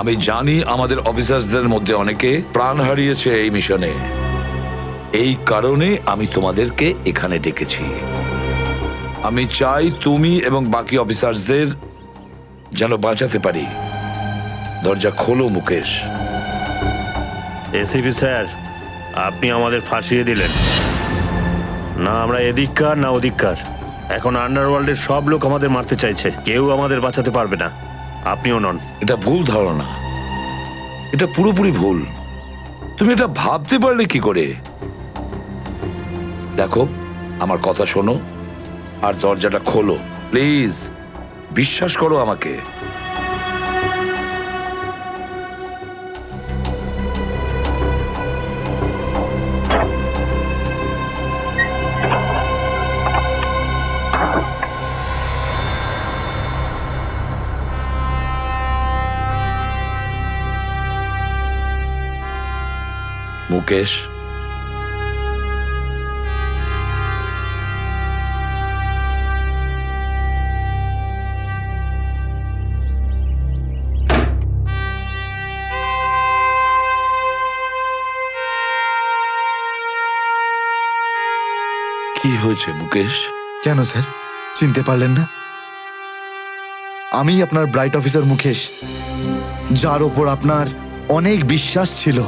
আমি জানি আমাদের অফিসারদের মধ্যে অনেকে প্রাণ হারিয়েছে এই মিশনে। এই কারণে আমি তোমাদেরকে এখানে ডেকেছি। আমি চাই তুমি এবং বাকি অফিসারদের যেন বাঁচাতে পারি। দরজা খোলো মুকেশ। এসিপি স্যার, আপনি আমাদের ফাঁসিয়ে দিলেন। না আমরা এদিককার না ওদিককার। এখন আন্ডারওয়ার্ল্ডের সব লোক আমাদের মারতে চাইছে, কেউ আমাদের বাঁচাতে পারবে না, আপনিও নন। এটা ভুল ধারণা, এটা পুরোপুরি ভুল। তুমি এটা ভাবতে পারলে কি করে? দেখো, আমার কথা শোনো আর দরজাটা খোলো প্লিজ। বিশ্বাস করো আমাকে। মুকেশ, কি হয়েছে মুকেশ? কেন স্যার, চিনতে পারলেন না? আমি আপনার ব্রাইট অফিসার মুকেশ, যার ওপর আপনার অনেক বিশ্বাস ছিল।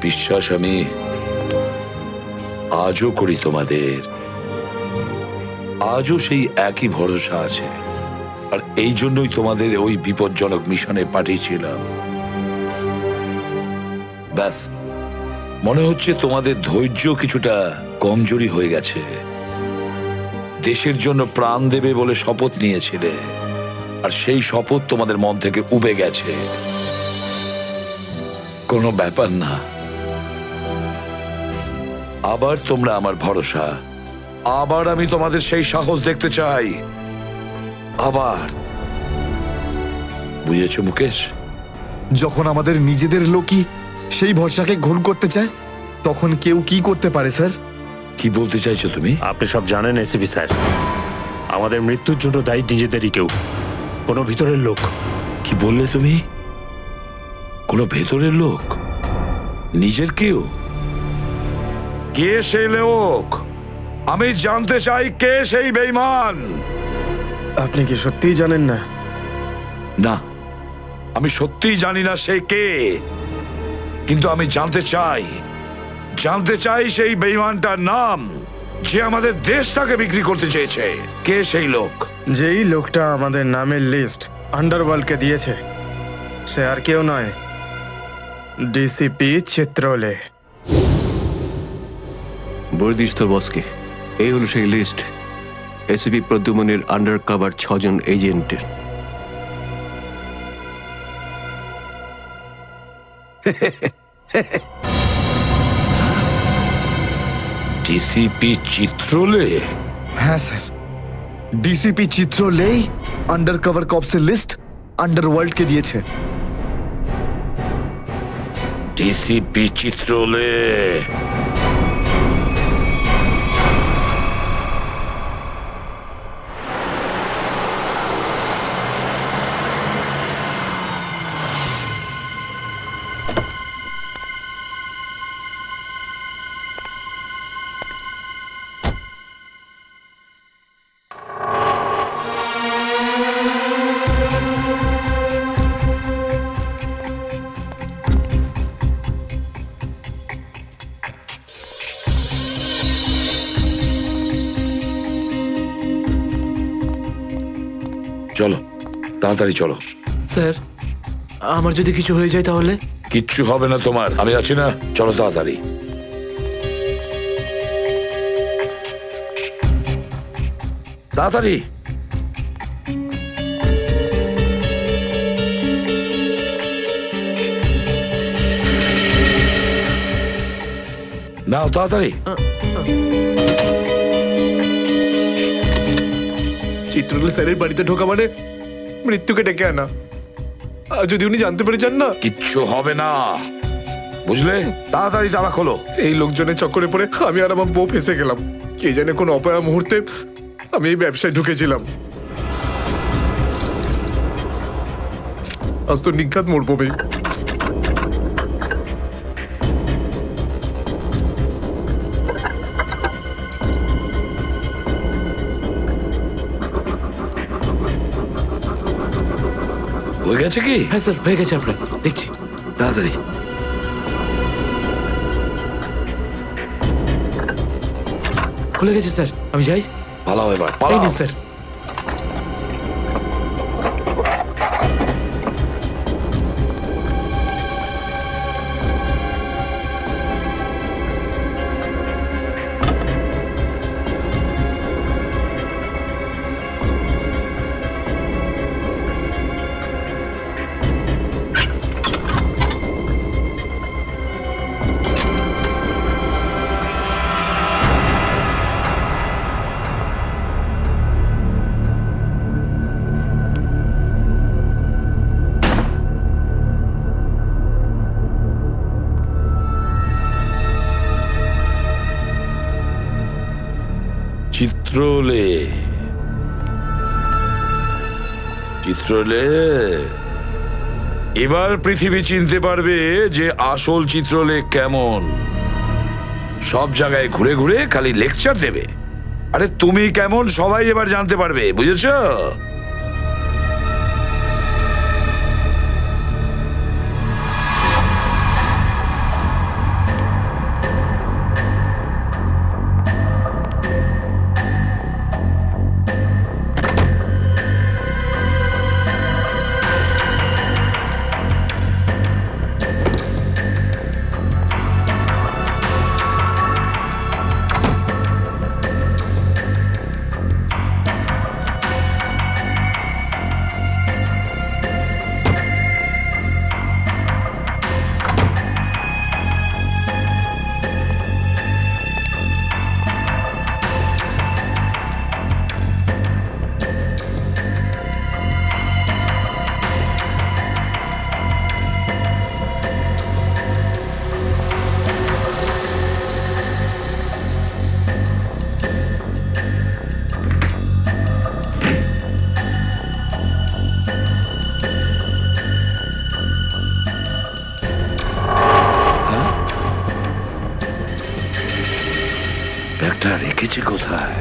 বিশ্বাস আমি আজও করি তোমাদের। আজও সেই একই ভরসা আছে, আর এই জন্যই তোমাদের ওই বিপজ্জনক মিশনে পাঠিয়েছিলাম। ব্যাস, মনে হচ্ছে তোমাদের ধৈর্য কিছুটা কমজোরি হয়ে গেছে। দেশের জন্য প্রাণ দেবে বলে শপথ নিয়েছিলে, আর সেই শপথ তোমাদের মন থেকে উবে গেছে। কোনো ব্যাপার না, আবার তোমরা আমার ভরসা। আবার আমি তোমাদের সেই সাহস দেখতে চাই। আবার। বুঝেছো মুকেশ? যখন আমাদের নিজেদের লোকই সেই ভরসাকে ঘোল করতে চায়, তখন কেউ কি করতে পারে স্যার? কি বলতে চাইছো তুমি? আপনি সব জানেন এসিপি স্যার, আমাদের মৃত্যুর জন্য দায়ী নিজেদেরই কেউ, কোনো ভিতরের লোক। কি বললে তুমি? কোনো ভেতরের লোক? নিজের কেউ? কে সেই লোক? আমি জানতে চাই কে সেই বেঈমান। আপনি কি সত্যিই জানেন না? না, আমি সত্যিই জানি না সে কে, কিন্তু আমি জানতে চাই সেই বেঈমানটার নাম, যে আমাদের দেশটাকে বিক্রি করতে চেয়েছে। কে সেই লোক? যেই লোকটা আমাদের নামের লিস্ট আন্ডারওয়ার্ল্ডকে দিয়েছে, সে আর কেউ নয়, ডিসিপি চিত্রলে। বর্দিস তো বসকে, এই হলো সেই লিস্ট এসিপি প্রদ্যুমনের আন্ডার কভার 6 জন এজেন্টের। ডিসিপি চিত্রলে? হ্যাঁ স্যার, ডিসিপি চিত্রলেই আন্ডার কভার কপসের লিস্ট আন্ডারওয়ার্ল্ডকে দিয়েছে। ডিসিপি চিত্রলে? চলো, তাড়াতাড়ি চলো। স্যার, আমার যদি কিছু হয়ে যায় তাহলে? কিচ্ছু হবে না তোমার, আমি আছি না। চলো তাড়াতাড়ি। তাড়াতাড়ি। নাও তাড়াতাড়ি। চিত্রলেখা স্যারের বাড়িতে ঢোকা মানে মৃত্যুকে ডেকে আনা। আর যদি উনি জানতে পেরে যান না? কিচ্ছু হবে না, বুঝলে? তাড়াতাড়ি তালা খোলো। এই লোকজনের চক্করে পড়ে আমি আর আমার বউ ফেসে গেলাম। কে জানে কোন অপয়া মুহূর্তে আমি এই ব্যবসায় ঢুকেছিলাম। আজ তো নিঘাত মরবো ভাই। হয়ে গেছে কি? হ্যাঁ স্যার, হয়ে গেছে। আপনার দেখছি। তাড়াতাড়ি। খুলে গেছে স্যার, আমি যাই। পালাও এবার, এই পালাও। নিন স্যার। চিত্রলে, চিত্রলে, এবার পৃথিবী চিনতে পারবে যে আসল চিত্রলেখ কেমন। সব জায়গায় ঘুরে ঘুরে খালি লেকচার দেবে। আরে তুমি কেমন সবাই এবার জানতে পারবে, বুঝেছো? ব্যাগটা রেখেছি কোথায়?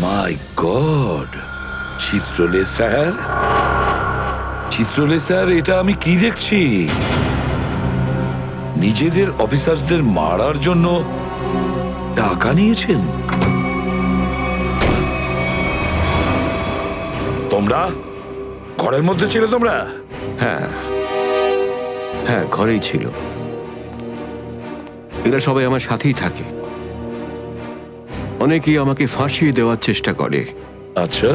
মাই গড, চিত্রলে স্যার, চিত্রলে স্যার, এটা আমি কি দেখছি? নিজেদের অফিসারদের মারার জন্য টাকা নিয়েছেন তোমরা? ঘরের মধ্যে ছিল তোমরা? হ্যাঁ হ্যাঁ, ঘরেই ছিল। এরা সবাই আমার সাথেই থাকে। অনেকেই আমাকে ফাঁসিয়ে দেওয়ার চেষ্টা করে। আচ্ছা,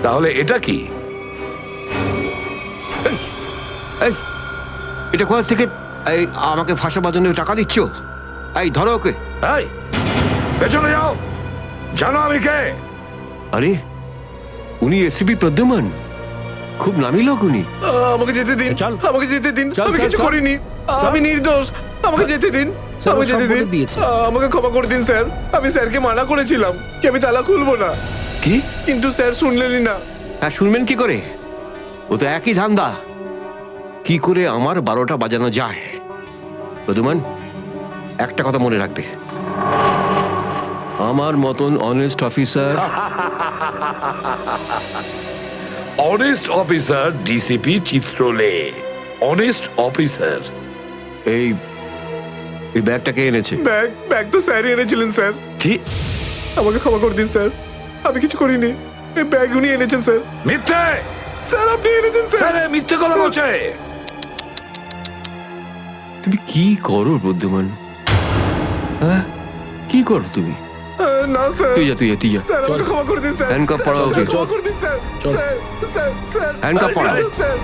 তাহলে এটা কি? এই, এটা কোথা থেকে এই আমাকে ফাঁসাবার জন্য টাকা দিচ্ছ? এই ধরো ওকে। এই, পেছনে যাও, জানো আমি কে? আরে, উনি এসিপি প্রদ্যুমান, খুব নামি লোক উনি। আমাকে যেতে দিন, আমাকে যেতে দিন। আমি কিছু করিনি, আমি নির্দোষ। আমাকে যেতে দিন, আমাকে যেতে দিন। আমাকে ক্ষমা করে দিন স্যার। আমি স্যারকে মানা করেছিলাম কি আমি তালা খুলবো না। কি? কিন্তু স্যার শুনলেনই না। হ্যাঁ, শুনবেন কি করে? ও তো একই ধান্দা। কি করে আমার 12টা বাজানো যায়? প্রদ্যুমান, একটা কথা মনে রাখবে, আমার মতন honest officer, honest officer DCP Chitrale, honest officer. এই এই ব্যাগটা কে এনেছে? ব্যাগ তো স্যারই এনেছিলেন স্যার। কি? আমাকে ক্ষমা করে দিন স্যার, আমি কিছু করিনি। এই ব্যাগ উনি এনেছেন স্যার। মিথ্যে! স্যার আপনি এনেছেন স্যার। স্যার মিথ্যে কথা বলছে। তুমি কি করো বুদ্ধিমান? হ্যাঁ, কি করো তুমি? না স্যার, তুই যা স্যার আমাকে ক্ষমা করে দিন স্যার। হ্যান্ডকাফ স্যার, পরাও স্যার, ওকে। ক্ষমা করে দিন sir. Sir sir sir handcuff আরে, পরাও। স্যার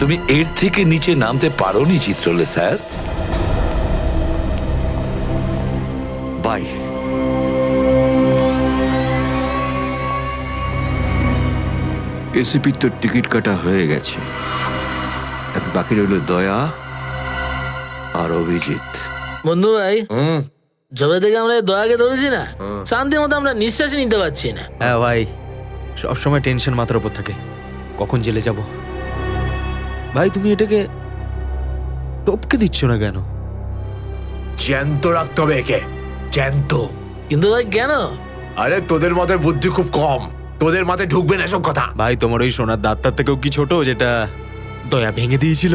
তুমি এর থেকে নিচে নামতে পারোনি চিত্রলে স্যার। বাই। এসিপির তো টিকিট কাটা হয়ে গেছে, এখন বাকি রইল দয়া আর অভিজিৎ। বন্ধু ভাই, যবে থেকে আমরা এই দয়াকে ধরেছি না, শান্তি মতো আমরা নিঃশ্বাসই নিতে পারছি না। হ্যাঁ ভাই, সবসময় টেনশন মাথার উপর থাকে, কখন জেলে যাব। ভাই তুমি এটাকে টপকে দিচ্ছ না কেন? জ্যান্ত রাখতে হবে একে, জ্যান্ত। কিন্তু ভাই কেন? আরে তোদের মাথায় বুদ্ধি খুব কম, তোদের মাথায় ঢুকবে না এসব কথা। ভাই তোমার ওই সোনার দাঁতটার থেকেও কি ছোট যেটা দয়া ভেঙে দিয়েছিল?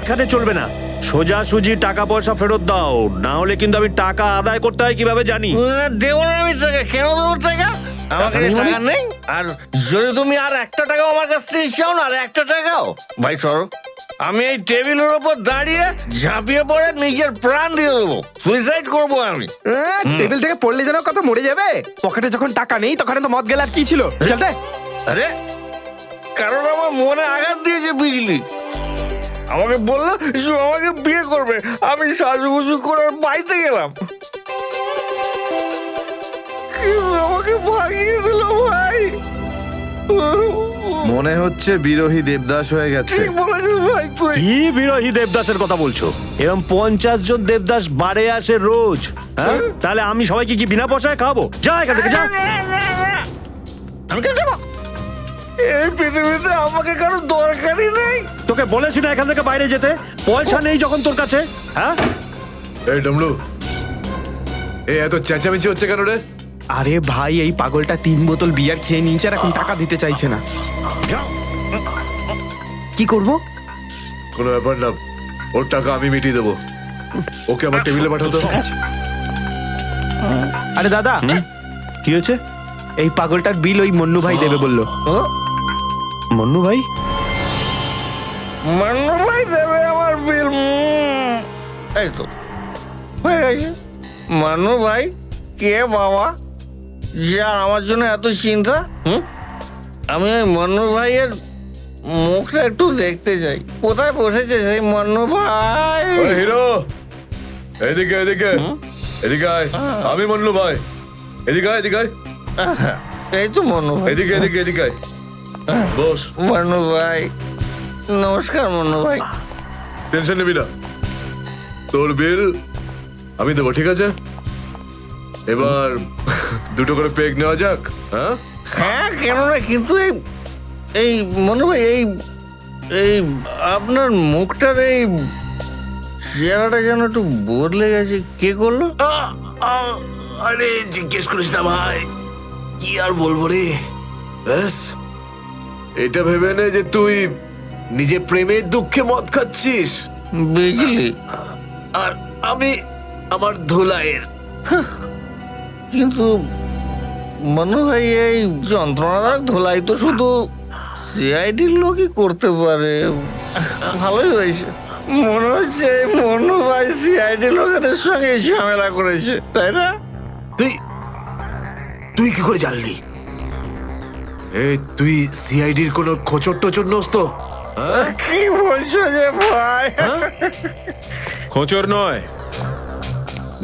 এখানে চলবে না, সোজাসুজি টাকা পয়সা ফেরত দাও, না হলে কিন্তু আমি টাকা আদায় করতে হয় কিভাবে জানি। দেবো না আমি টাকা, কেন দেবো টাকা? আমার কাছে টাকা নেই। আর যদি তুমি আর একটা টাকাও আমার কাছ থেকে চাও না, আর একটা টাকাও, ভাই সরো, আমি এই টেবিলের উপর দাঁড়িয়ে ঝাঁপিয়ে পড়ে নিজের প্রাণ দিয়ে দেবো, সুইসাইড করবো আমি। টেবিল থেকে পড়লে যেন কত মরে যাবে। পকেটে যখন টাকা নেই তখন তো মদ গেলে আর কি ছিল। চল দে। আরে কারণ আমার মনে আঘাত দিয়েছে বিজলি। আমাকে বললো যে আমাকে বিয়ে করবে, আমি সাজুগুজু করে বাড়িতে গেলাম, কিন্তু আমাকে ভাগিয়ে দিল ভাই। মনে হচ্ছে বিরোহী দেবদাস হয়ে গেছে। ঠিক বলেছিস ভাই তুই। কি বিরোহী দেবদাসের কথা বলছো? এরকম 50 জন দেবদাস বাড়ে আসে রোজ, হ্যাঁ? তাহলে আমি সবাইকে কি বিনা পয়সায় খাবো? যা এখান থেকে যা। আমি কে দেবো? এই পৃথিবীতে আমাকে কারো দরকারই নেই। তোকে বলেছি না এখান থেকে বাইরে যেতে? পয়সা নেই যখন তোর কাছে, হ্যাঁ? এই ডমরু, এই এত চেঁচামেচি হচ্ছে কেন রে? আরে ভাই, এই পাগলটা 3 বোতল বিয়ার খেয়ে নিয়েছে আর এখন টাকা দিতে চাইছে না। কি করব? কোনো ব্যাপার না, ওর টাকা আমি মিটিয়ে দেবো। ওকে আমার টেবিলে পাঠাতো। আরে দাদা, কি হয়েছে? এই পাগলটার বিল ওই মন্নু ভাই দেবে বললো। মন্নু ভাই? মান্নু ভাই দেবে আমার বিল? এই তো হয়ে গেছে। মান্নু ভাই কে বাবা, যা আমার জন্য এত চিন্তা? আমি ওই মান্নু ভাইয়ের মুখটা একটু দেখতে চাই। কোথায় বসেছে সেই মান্নু ভাই? হিরো, এদিকে এদিকে এদিকে আয়। আমি মন্নু ভাই, এদিকে আয়, এদিকে আয়। এই তো মান্নু ভাই। এদিকে এদিকে এদিকে আয়, বস। মান্নু ভাই নমস্কার। মান্নু ভাই টেনশন নিবি না, তোর বিল আমি দেবো, ঠিক আছে? এবার দুটো করে পেগ নেওয়া যাক। হ্যাঁ হ্যাঁ, কেন না, কিন্তু এই মনে ভাই, এই আপনার মুখটার এই চেহারাটা যেন একটু বদলে গেছে। কে করলো? আরে জিজ্ঞেস করিস না ভাই, কি আর বলবো রে। ব্যাস, এটা ভেবে নে যে তুই নিজে প্রেমের দুঃখে মদ খাচ্ছিস, বিজলি, আর আমি আমার ধুলাইয়ের। কিন্তু মনে হয় এই যন্ত্রণাদায়ক ধোলাই তো শুধু সিআইডির লোকই করতে পারে। ভালোই হয়েছে, মনে হচ্ছে মনু ভাই সিআইডি লোকেদের সঙ্গে ঝামেলা করেছে, তাই না? তুই কি করে জানলি? এই তুই সিআইডির কোনো খোঁচর টোচর নোস তো? কি বলছো যে ভাই? খোঁচর নয়,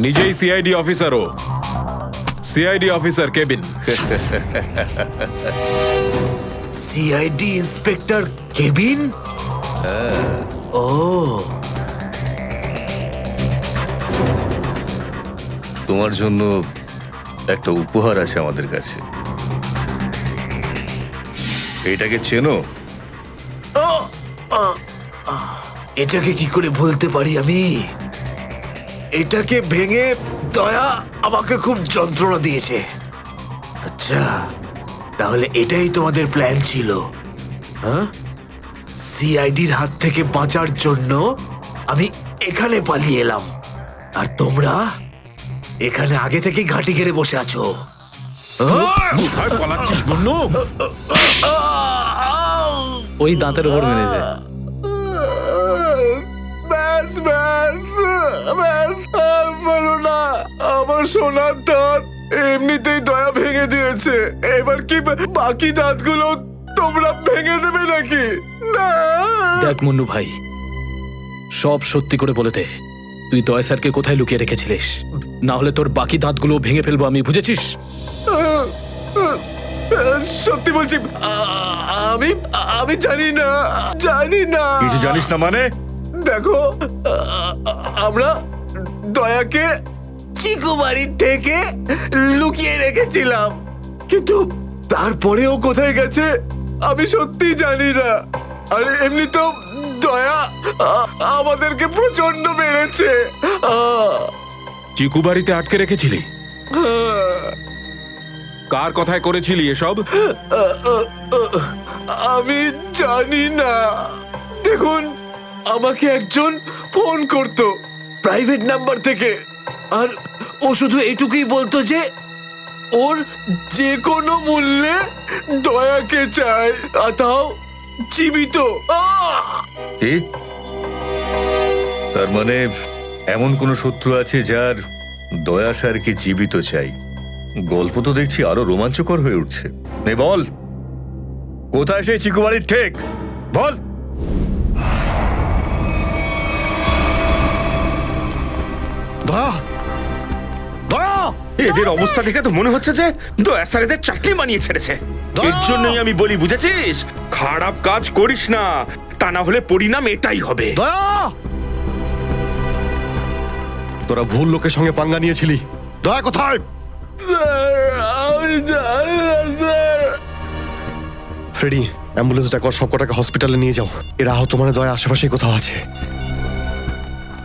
নিজেই সিআইডি অফিসারও। CID officer cabin. CID inspector cabin? ও, তোমার জন্য একটা উপহার আছে আমাদের কাছে। এটাকে চেনো? এটাকে কি করে ভুলতে পারি আমি? এটাকে ভেঙে দয়া আমাকে খুব যন্ত্রণা দিয়েছে। আচ্ছা, তাহলে এটাই তোমাদের প্ল্যান ছিল, হ্যাঁ? সিআইডির হাত থেকে বাঁচার জন্য আমি এখানে পালিয়ে এলাম, আর তোমরা এখানে আগে থেকেই ঘাঁটি ঘেরে বসে আছো। কোথায় পালাচ্ছিস বন্নু? ওই দাঁতের ওপর মেরেছে। ব্যাস ব্যাস ব্যাস, আর পারো না। আমার সোনার দাঁত এমনিতেই দয়া ভেঙে দিয়েছে, এবার কি বাকি দাঁতগুলো তোমরা ভেঙে দেবে নাকি? না। দেখ মুন্নু ভাই, সব সত্যি করে বলে দে, তুই দয়া স্যারকে কোথায় লুকিয়ে রেখেছিলিস? না হলে তোর বাকি দাঁতগুলো ভেঙে ফেলবো আমি, বুঝেছিস? সত্যি বলছি, আমি আমি জানি না, জানি না। কিছু জানিস না মানে? দেখো, আমরা দয়াকে চিকু বাড়ির থেকে লুকিয়ে রেখেছিলাম, কিন্তু তারপরেও কোথায় গেছে আমি সত্যি জানি না। আর এমনি তো দয়া আমাদেরকে প্রচন্ড মেরেছে। চিকু বাড়িতে আটকে রেখেছিলি? কার কথায় করেছিলি এসব? আমি জানি না। দেখুন, আমাকে একজন ফোন করতো প্রাইভেট নাম্বার থেকে, আর ও শুধু এইটুকুই বলতো যে ওর যে কোনো মূল্যে দয়াকে চায়, আর তাও জীবিত। ঠিক, তার মানে এমন কোন শত্রু আছে যার দয়া স্যারকে জীবিত চাই। গল্প তো দেখছি আরো রোমাঞ্চকর হয়ে উঠছে। নে বল, কোথায় সেই চিকু বাড়ির ঠেক, বল। দয়া, দয়া, এদের অবস্থা দেখে তো মনে হচ্ছে যে দয়া স্যার এদের চাটনি বানিয়ে ছেড়েছে। এর জন্যই আমি বলি, বুঝেছিস, খারাপ কাজ করিস না, তা না হলে পরিণাম এটাই হবে। দয়া, তোরা ভুল লোকের সঙ্গে পাঙ্গা নিয়েছিলি। দয়া কোথায়? ফ্রেডি, অ্যাম্বুলেন্স ডাকো, সব কটাকে হসপিটালে নিয়ে যাও। এরা আহত মানে দয়া আশেপাশেই কোথাও আছে।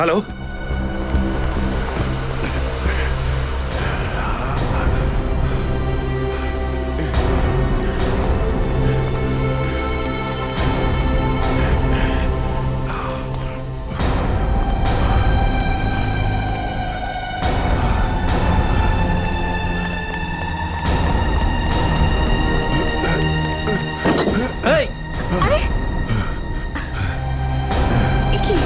হ্যালো, এই, এ কি?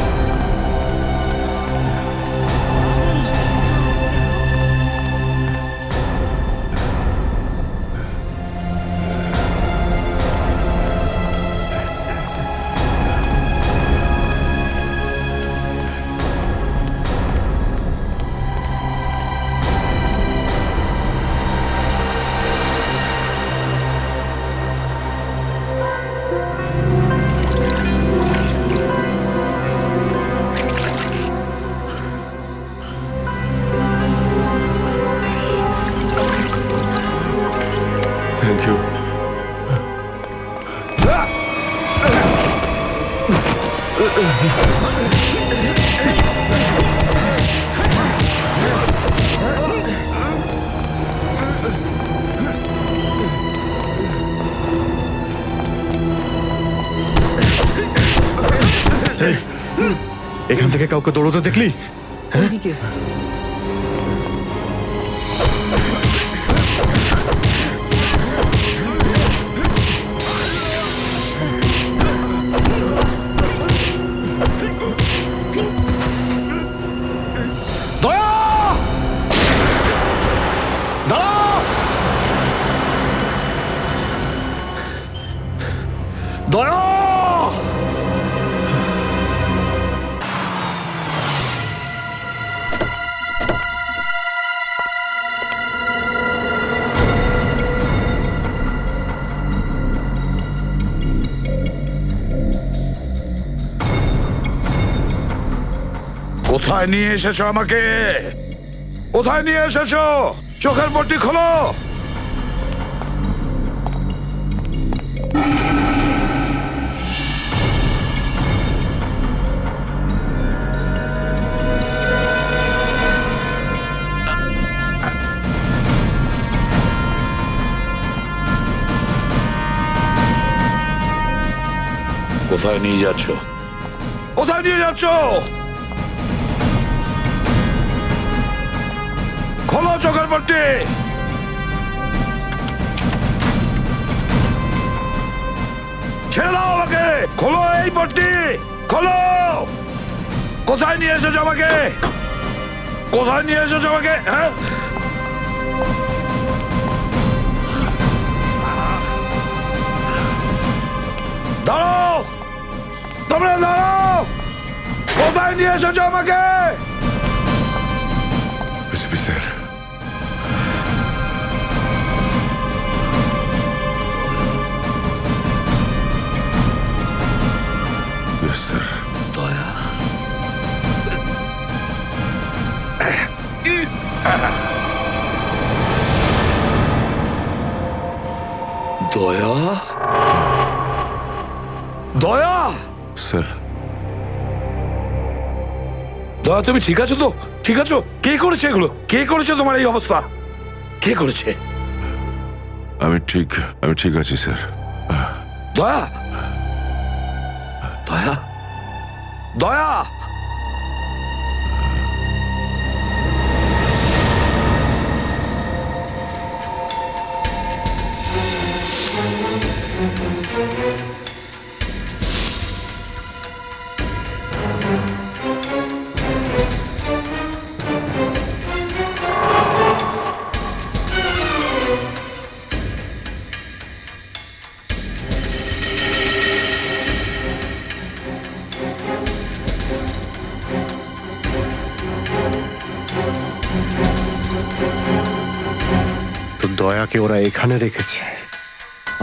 Thank you. এখান থেকে কাউকে দৌড়তে দেখলি? দয়া, দাঁড়াও, দয়া। কোথায় নিয়ে এসেছো আমাকে? কোথায় নিয়ে এসেছো? চোখের পট্টি খোলো। কোথায় নিয়ে যাচ্ছ? কোথায় নিয়ে যাচ্ছ? খোলো চোখের পট্টি। ছেড়ে দাও আমাকে। খোলো এই পট্টি, খোলো। কোথায় নিয়ে এসেছো আমাকে? কোথায় নিয়ে এসেছো আমাকে? হ্যাঁ, দাঁড়াও, তোমরা দাঁড়াও। কোথায় নিয়ে এসেছো আমাকে? SP sir, yes sir. দয়া, দয়া, দয়া, স্যার, দয়া, তুমি ঠিক আছো তো? ঠিক আছো? কে করেছে এগুলো? কে করেছে তোমার এই অবস্থা? কে করেছে? আমি ঠিক আছি স্যার। দয়া, দয়া, দয়া, তো দয়াকে ওরা এখানে রেখেছে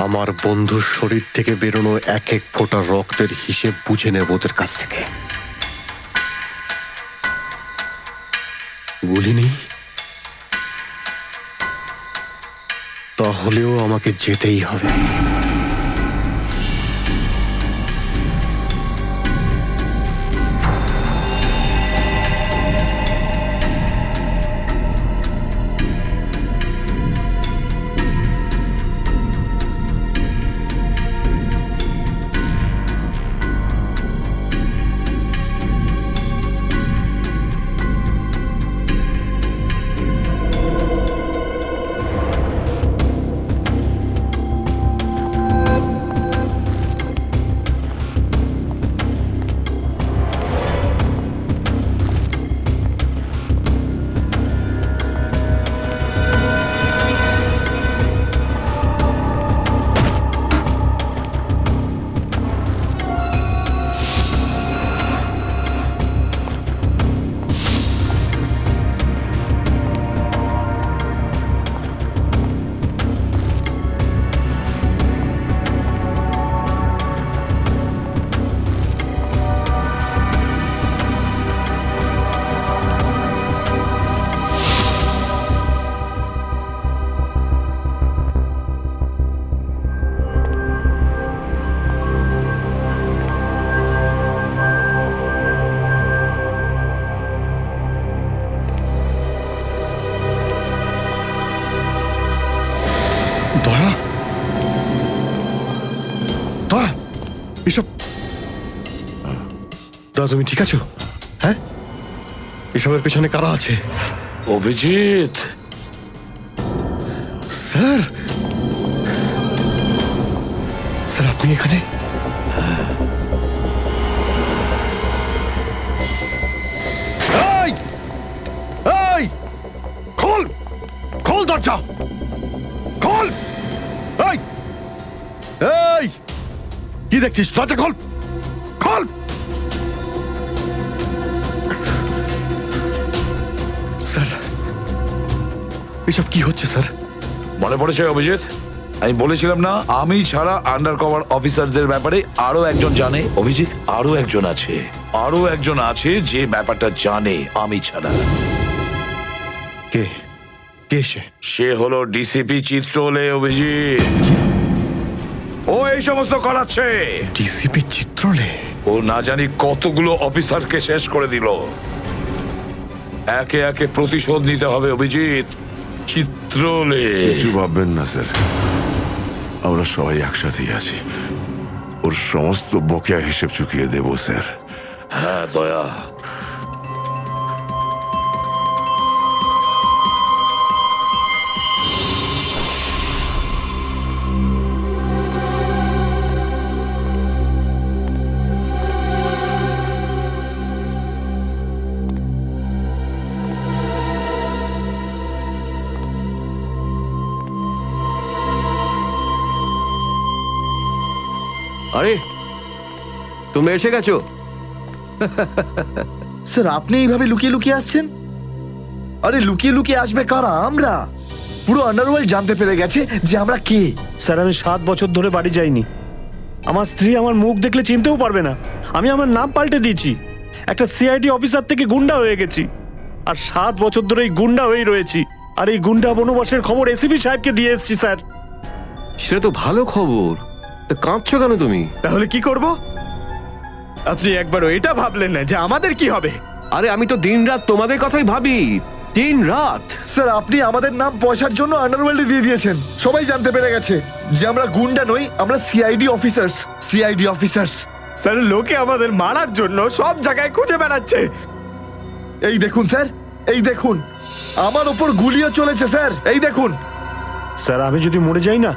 আমার বন্ধুর শরীর থেকে বেরোনো এক এক ফোঁটা রক্তের হিসেব বুঝে নেব ওদের কাছ থেকে। গুলি নেই, তাহলেও আমাকে যেতেই হবে। দয়া, দয়া, এসব দাদা তুমি ঠিক আছো? হ্যাঁ, এসবের পেছনে কারা আছে? অভিজিৎ, স্যার, স্যার আপনি এখানে? এই, এই, খোল, খোল দরজা, খোল! এই, এই, কি দেখছিস? দরজা খোল, খোল! স্যার, এসব কি হচ্ছে স্যার? মনে পড়েছে অভিজিৎ, আমি বলেছিলাম না আমি ছাড়া আন্ডার কভার অফিসারদের ব্যাপারে আরো একজন জানে। অভিজিৎ, আরো একজন আছে, আরো একজন আছে যে ব্যাপারটা জানে আমি ছাড়া। কে? কে সে? সে হলো ডিসিপি চিত্রলে। অভিজিৎ, ও এই সমস্ত করাচ্ছে। ডিসিপি চিত্রলে? ও না জানি কতগুলো অফিসারকে শেষ করে দিল। একে একে প্রতিশোধ নিতে হবে অভিজিৎ। চিত্রলে। কিছু ভাববেন না স্যার, আমরা সবাই একসাথেই আছি। ওর সমস্ত বকেয়া হিসেব চুকিয়ে দেব স্যার। হ্যাঁ দয়া, আরে তুমি এসে গেছো? স্যার আপনি এইভাবে লুকিয়ে লুকিয়ে আসছেন? আরে লুকিয়ে লুকিয়ে আসবে কারা? আমরা। পুরো আন্ডারওয়ার্ল্ড জানতে পেরে গেছে যে আমরা কে। স্যার আমি 7 বছর ধরে বাড়ি যাইনি। আমার স্ত্রী আমার মুখ দেখলে চিনতেও পারবে না। আমি আমার নাম পাল্টে দিয়েছি, একটা সিআইডি অফিসার থেকে গুন্ডা হয়ে গেছি। আর 7 বছর ধরে এই গুন্ডা হয়েই রয়েছি। আর এই গুন্ডা বনবাসের খবর এসিপি সাহেবকে দিয়ে এসেছি স্যার। সেটা তো ভালো খবর, তা কাঁদছো কেন তুমি? তাহলে কি করব? আপনি একবারও এটা ভাবলেন না যে আমাদের কি হবে? আরে আমি তো দিনরাত তোমাদের কথাই ভাবি, দিনরাত। স্যার আপনি আমাদের নাম পয়সার জন্য আন্ডারওয়ার্ল্ডে দিয়ে দিয়েছেন। সবাই জানতে পেরে গেছে যে আমরা গুন্ডা নই, আমরা CID officers. CID officers. Sir লোকে আমাদের মারার জন্য সব জায়গায় খুঁজে বেড়াচ্ছে। এই দেখুন স্যার, এই দেখুন, আমার ওপর গুলিও চলেছে স্যার, এই দেখুন। স্যার আমি যদি মরে যাই না,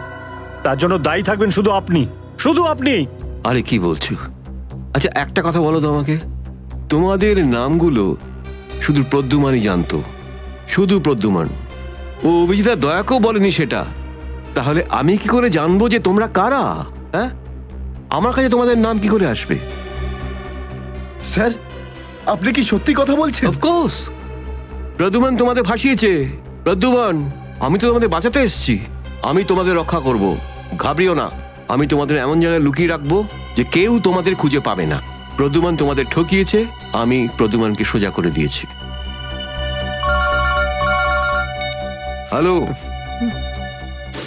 তার জন্য দায়ী থাকবেন শুধু আপনি, শুধু আপনি। আরে কি বলছো? আচ্ছা একটা কথা বলো তো আমাকে, তোমাদের নামগুলো শুধু প্রদ্যুমানই জানতো, শুধু প্রদ্যুমান। ও অভিজিৎ আর দয়াকেও বলেনি সেটা। তাহলে আমি কি করে জানবো যে তোমরা কারা? হ্যাঁ, আমার কাছে তোমাদের নাম কি করে আসবে? স্যার আপনি কি সত্যি কথা বলছেন? অফকোর্স, প্রদ্যুমান তোমাদের ভাসিয়েছে। প্রদ্যুমান, আমি তো তোমাদের বাঁচাতে এসেছি। আমি তোমাদের রক্ষা করব, ঘাবড়িও না। আমি তোমাদের এমন জায়গায় লুকিয়ে রাখবো যে কেউ তোমাদের খুঁজে পাবে না। প্রদ্যুমান তোমাদের ঠকিয়েছে, আমি প্রদ্যুমানকে সোজা করে দিয়েছি। হ্যালো,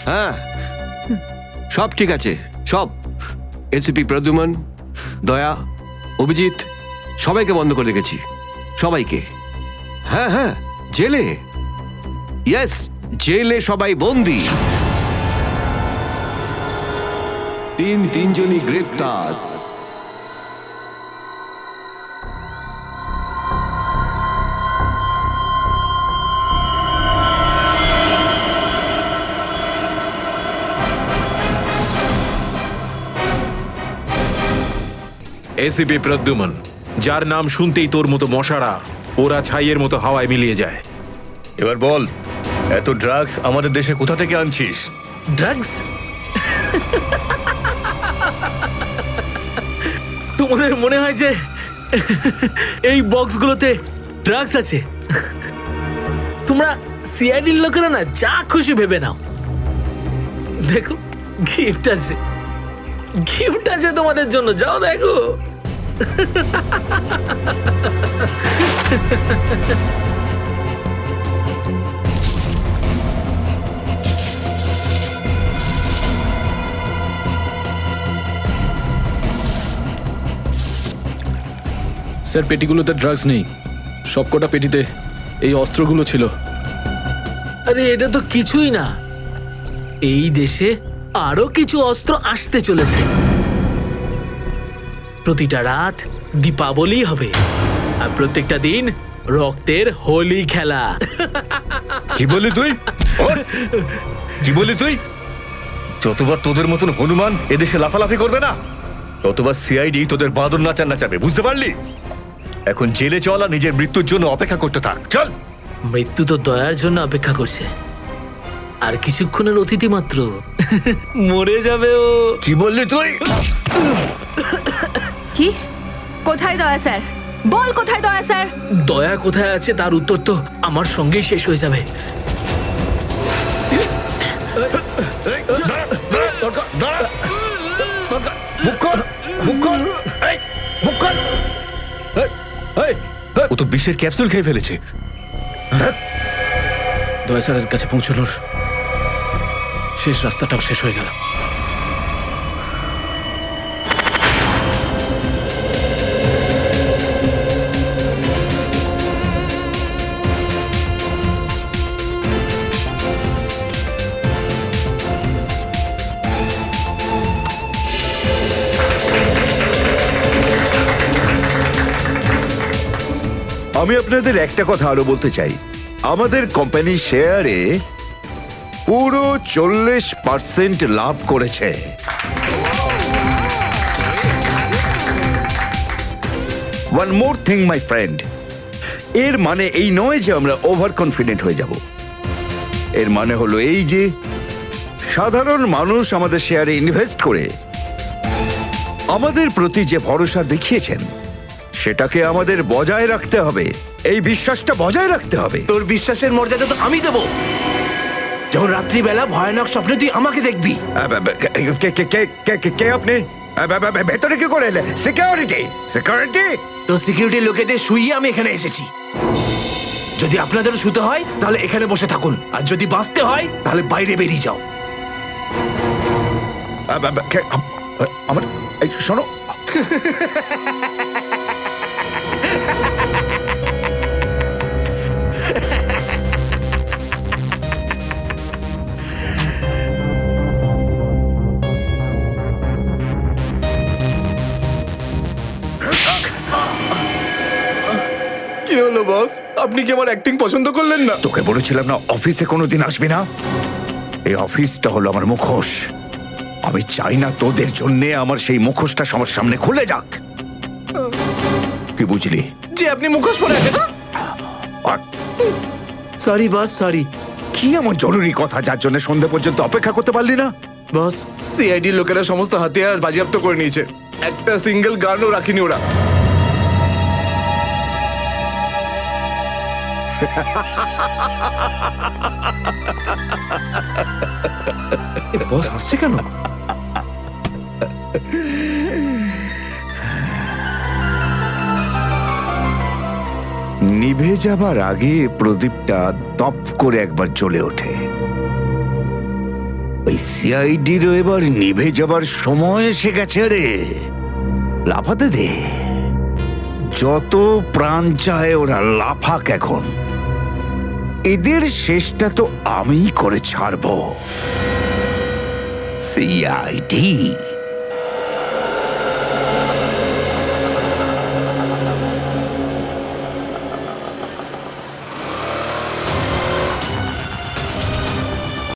হ্যাঁ সব ঠিক আছে, সব। এসিপি প্রদ্যুমান, দয়া, অভিজিৎ সবাইকে বন্ধ করে রেখেছি, সবাইকে। হ্যাঁ হ্যাঁ, জেলে, ইয়েস, জেলে সবাই বন্দি। তিনজনই গ্রেপ্তার। এসিপি প্রদ্যুমন, যার নাম শুনতেই তোর মতো মশারা ওরা ছাইয়ের মতো হাওয়ায় মিলিয়ে যায়। এবার বল, এত ড্রাগস আমাদের দেশে কোথা থেকে আনছিস? ড্রাগস? তোমাদের মনে হয় যে এই বক্সগুলোতে ড্রাগস আছে? তোমরা সিআইডির লোকেরা না যা খুশি ভেবে নাও। দেখো, গিফট আছে, গিফট আছে তোমাদের জন্য, যাও দেখো। স্যার, পেটিগুলোতে ড্রাগস নেই, সবকটা পেটিতে এই অস্ত্রগুলো ছিল। আরে এটা তো কিছুই না, এই দেশে আরো কিছু অস্ত্র আসতে চলেছে। প্রতিটা রাত দীপাবলি হবে, আর প্রত্যেকটা দিন রক্তের হোলি খেলা। কি বললি তুই? কি বললি তুই? যতবার তোদের মতন হনুমান এদেশে লাফালাফি করবে না, ততবার সিআইডি তোদের বাঁদর নাচাবে, বুঝতে পারলি? এখন জেলে চল আর নিজের মৃত্যুর জন্য অপেক্ষা করতে থাক, চল। মৃত্যু তো দয়ার জন্য অপেক্ষা করছে, আর কিছুক্ষণের অতিথি মাত্র, মরে যাবে ও। কি বললি তুই? কি? কোথায় দয়া স্যার? বল কোথায় দয়া স্যার? দয়া কোথায় আছে তার উত্তর তো আমার সঙ্গেই শেষ হয়ে যাবে। ও তো বিষের ক্যাপসুল খেয়ে ফেলেছে। দয়া স্যারের কাছে পৌঁছানোর শেষ রাস্তাটাও শেষ হয়ে গেল। আমি আপনাদের একটা কথা আরো বলতে চাই, আমাদের কোম্পানির শেয়ারে পুরো 40% লাভ করেছে। One more thing my friend, এর মানে এই নয় যে আমরা ওভার কনফিডেন্ট হয়ে যাব। এর মানে হলো এই যে সাধারণ মানুষ আমাদের শেয়ারে ইনভেস্ট করে আমাদের প্রতি যে ভরসা দেখিয়েছেন সেটাকে আমাদের বজায় রাখতে হবে। এই বিশ্বাসটা বজায় রাখতে হবে। তোর বিশ্বাসের মর্যাদা তো আমি দেবো যখন রাত্রিবেলা ভয়ানক স্বপ্নে তুই আমাকে দেখবি। কে আপনি? ভেতরে কি করে এলেন? সিকিউরিটি? সিকিউরিটি? তো সিকিউরিটি লোকেদের শুইয়ে আমি এখানে এসেছি। যদি আপনাদেরও শুতে হয় তাহলে এখানে বসে থাকুন, আর যদি বাঁচতে হয় তাহলে বাইরে বেরিয়ে যাও। আমার শোনো, কি হলো বস? আপনি কি আমার অ্যাক্টিং পছন্দ করলেন না? তোকে বলেছিলাম না অফিসে কোনোদিন আসবি না? এই অফিসটা হলো আমার মুখোশ। আমি চাই না তোদের জন্য আমার সেই মুখোশটা সবার সামনে খুলে যাক। কি বুঝলি? যে আপনি মুখোশ পরে আছেন। Sorry boss, sorry. কি এমন জরুরি কথা যার জন্য সন্ধ্যা পর্যন্ত অপেক্ষা করতে পারলি না? বস, সিআইডি লোকেরা সমস্ত হাতিয়ার বাজেয়াপ্ত করে নিয়েছে, একটা সিঙ্গেল গানও রাখিনি ওরা। বস হাসছে কেন? নিভে যাবার আগে প্রদীপটা তপ করে একবার জ্বলে ওঠে। ওই সিআইডিরও এবার নিভে যাবার সময় এসে গেছে রে। লাফাতে দে, যত প্রাণ চায় ওরা লাফাক এখন। এদের শেষটা তো আমিই করে ছাড়বো। সিআইডি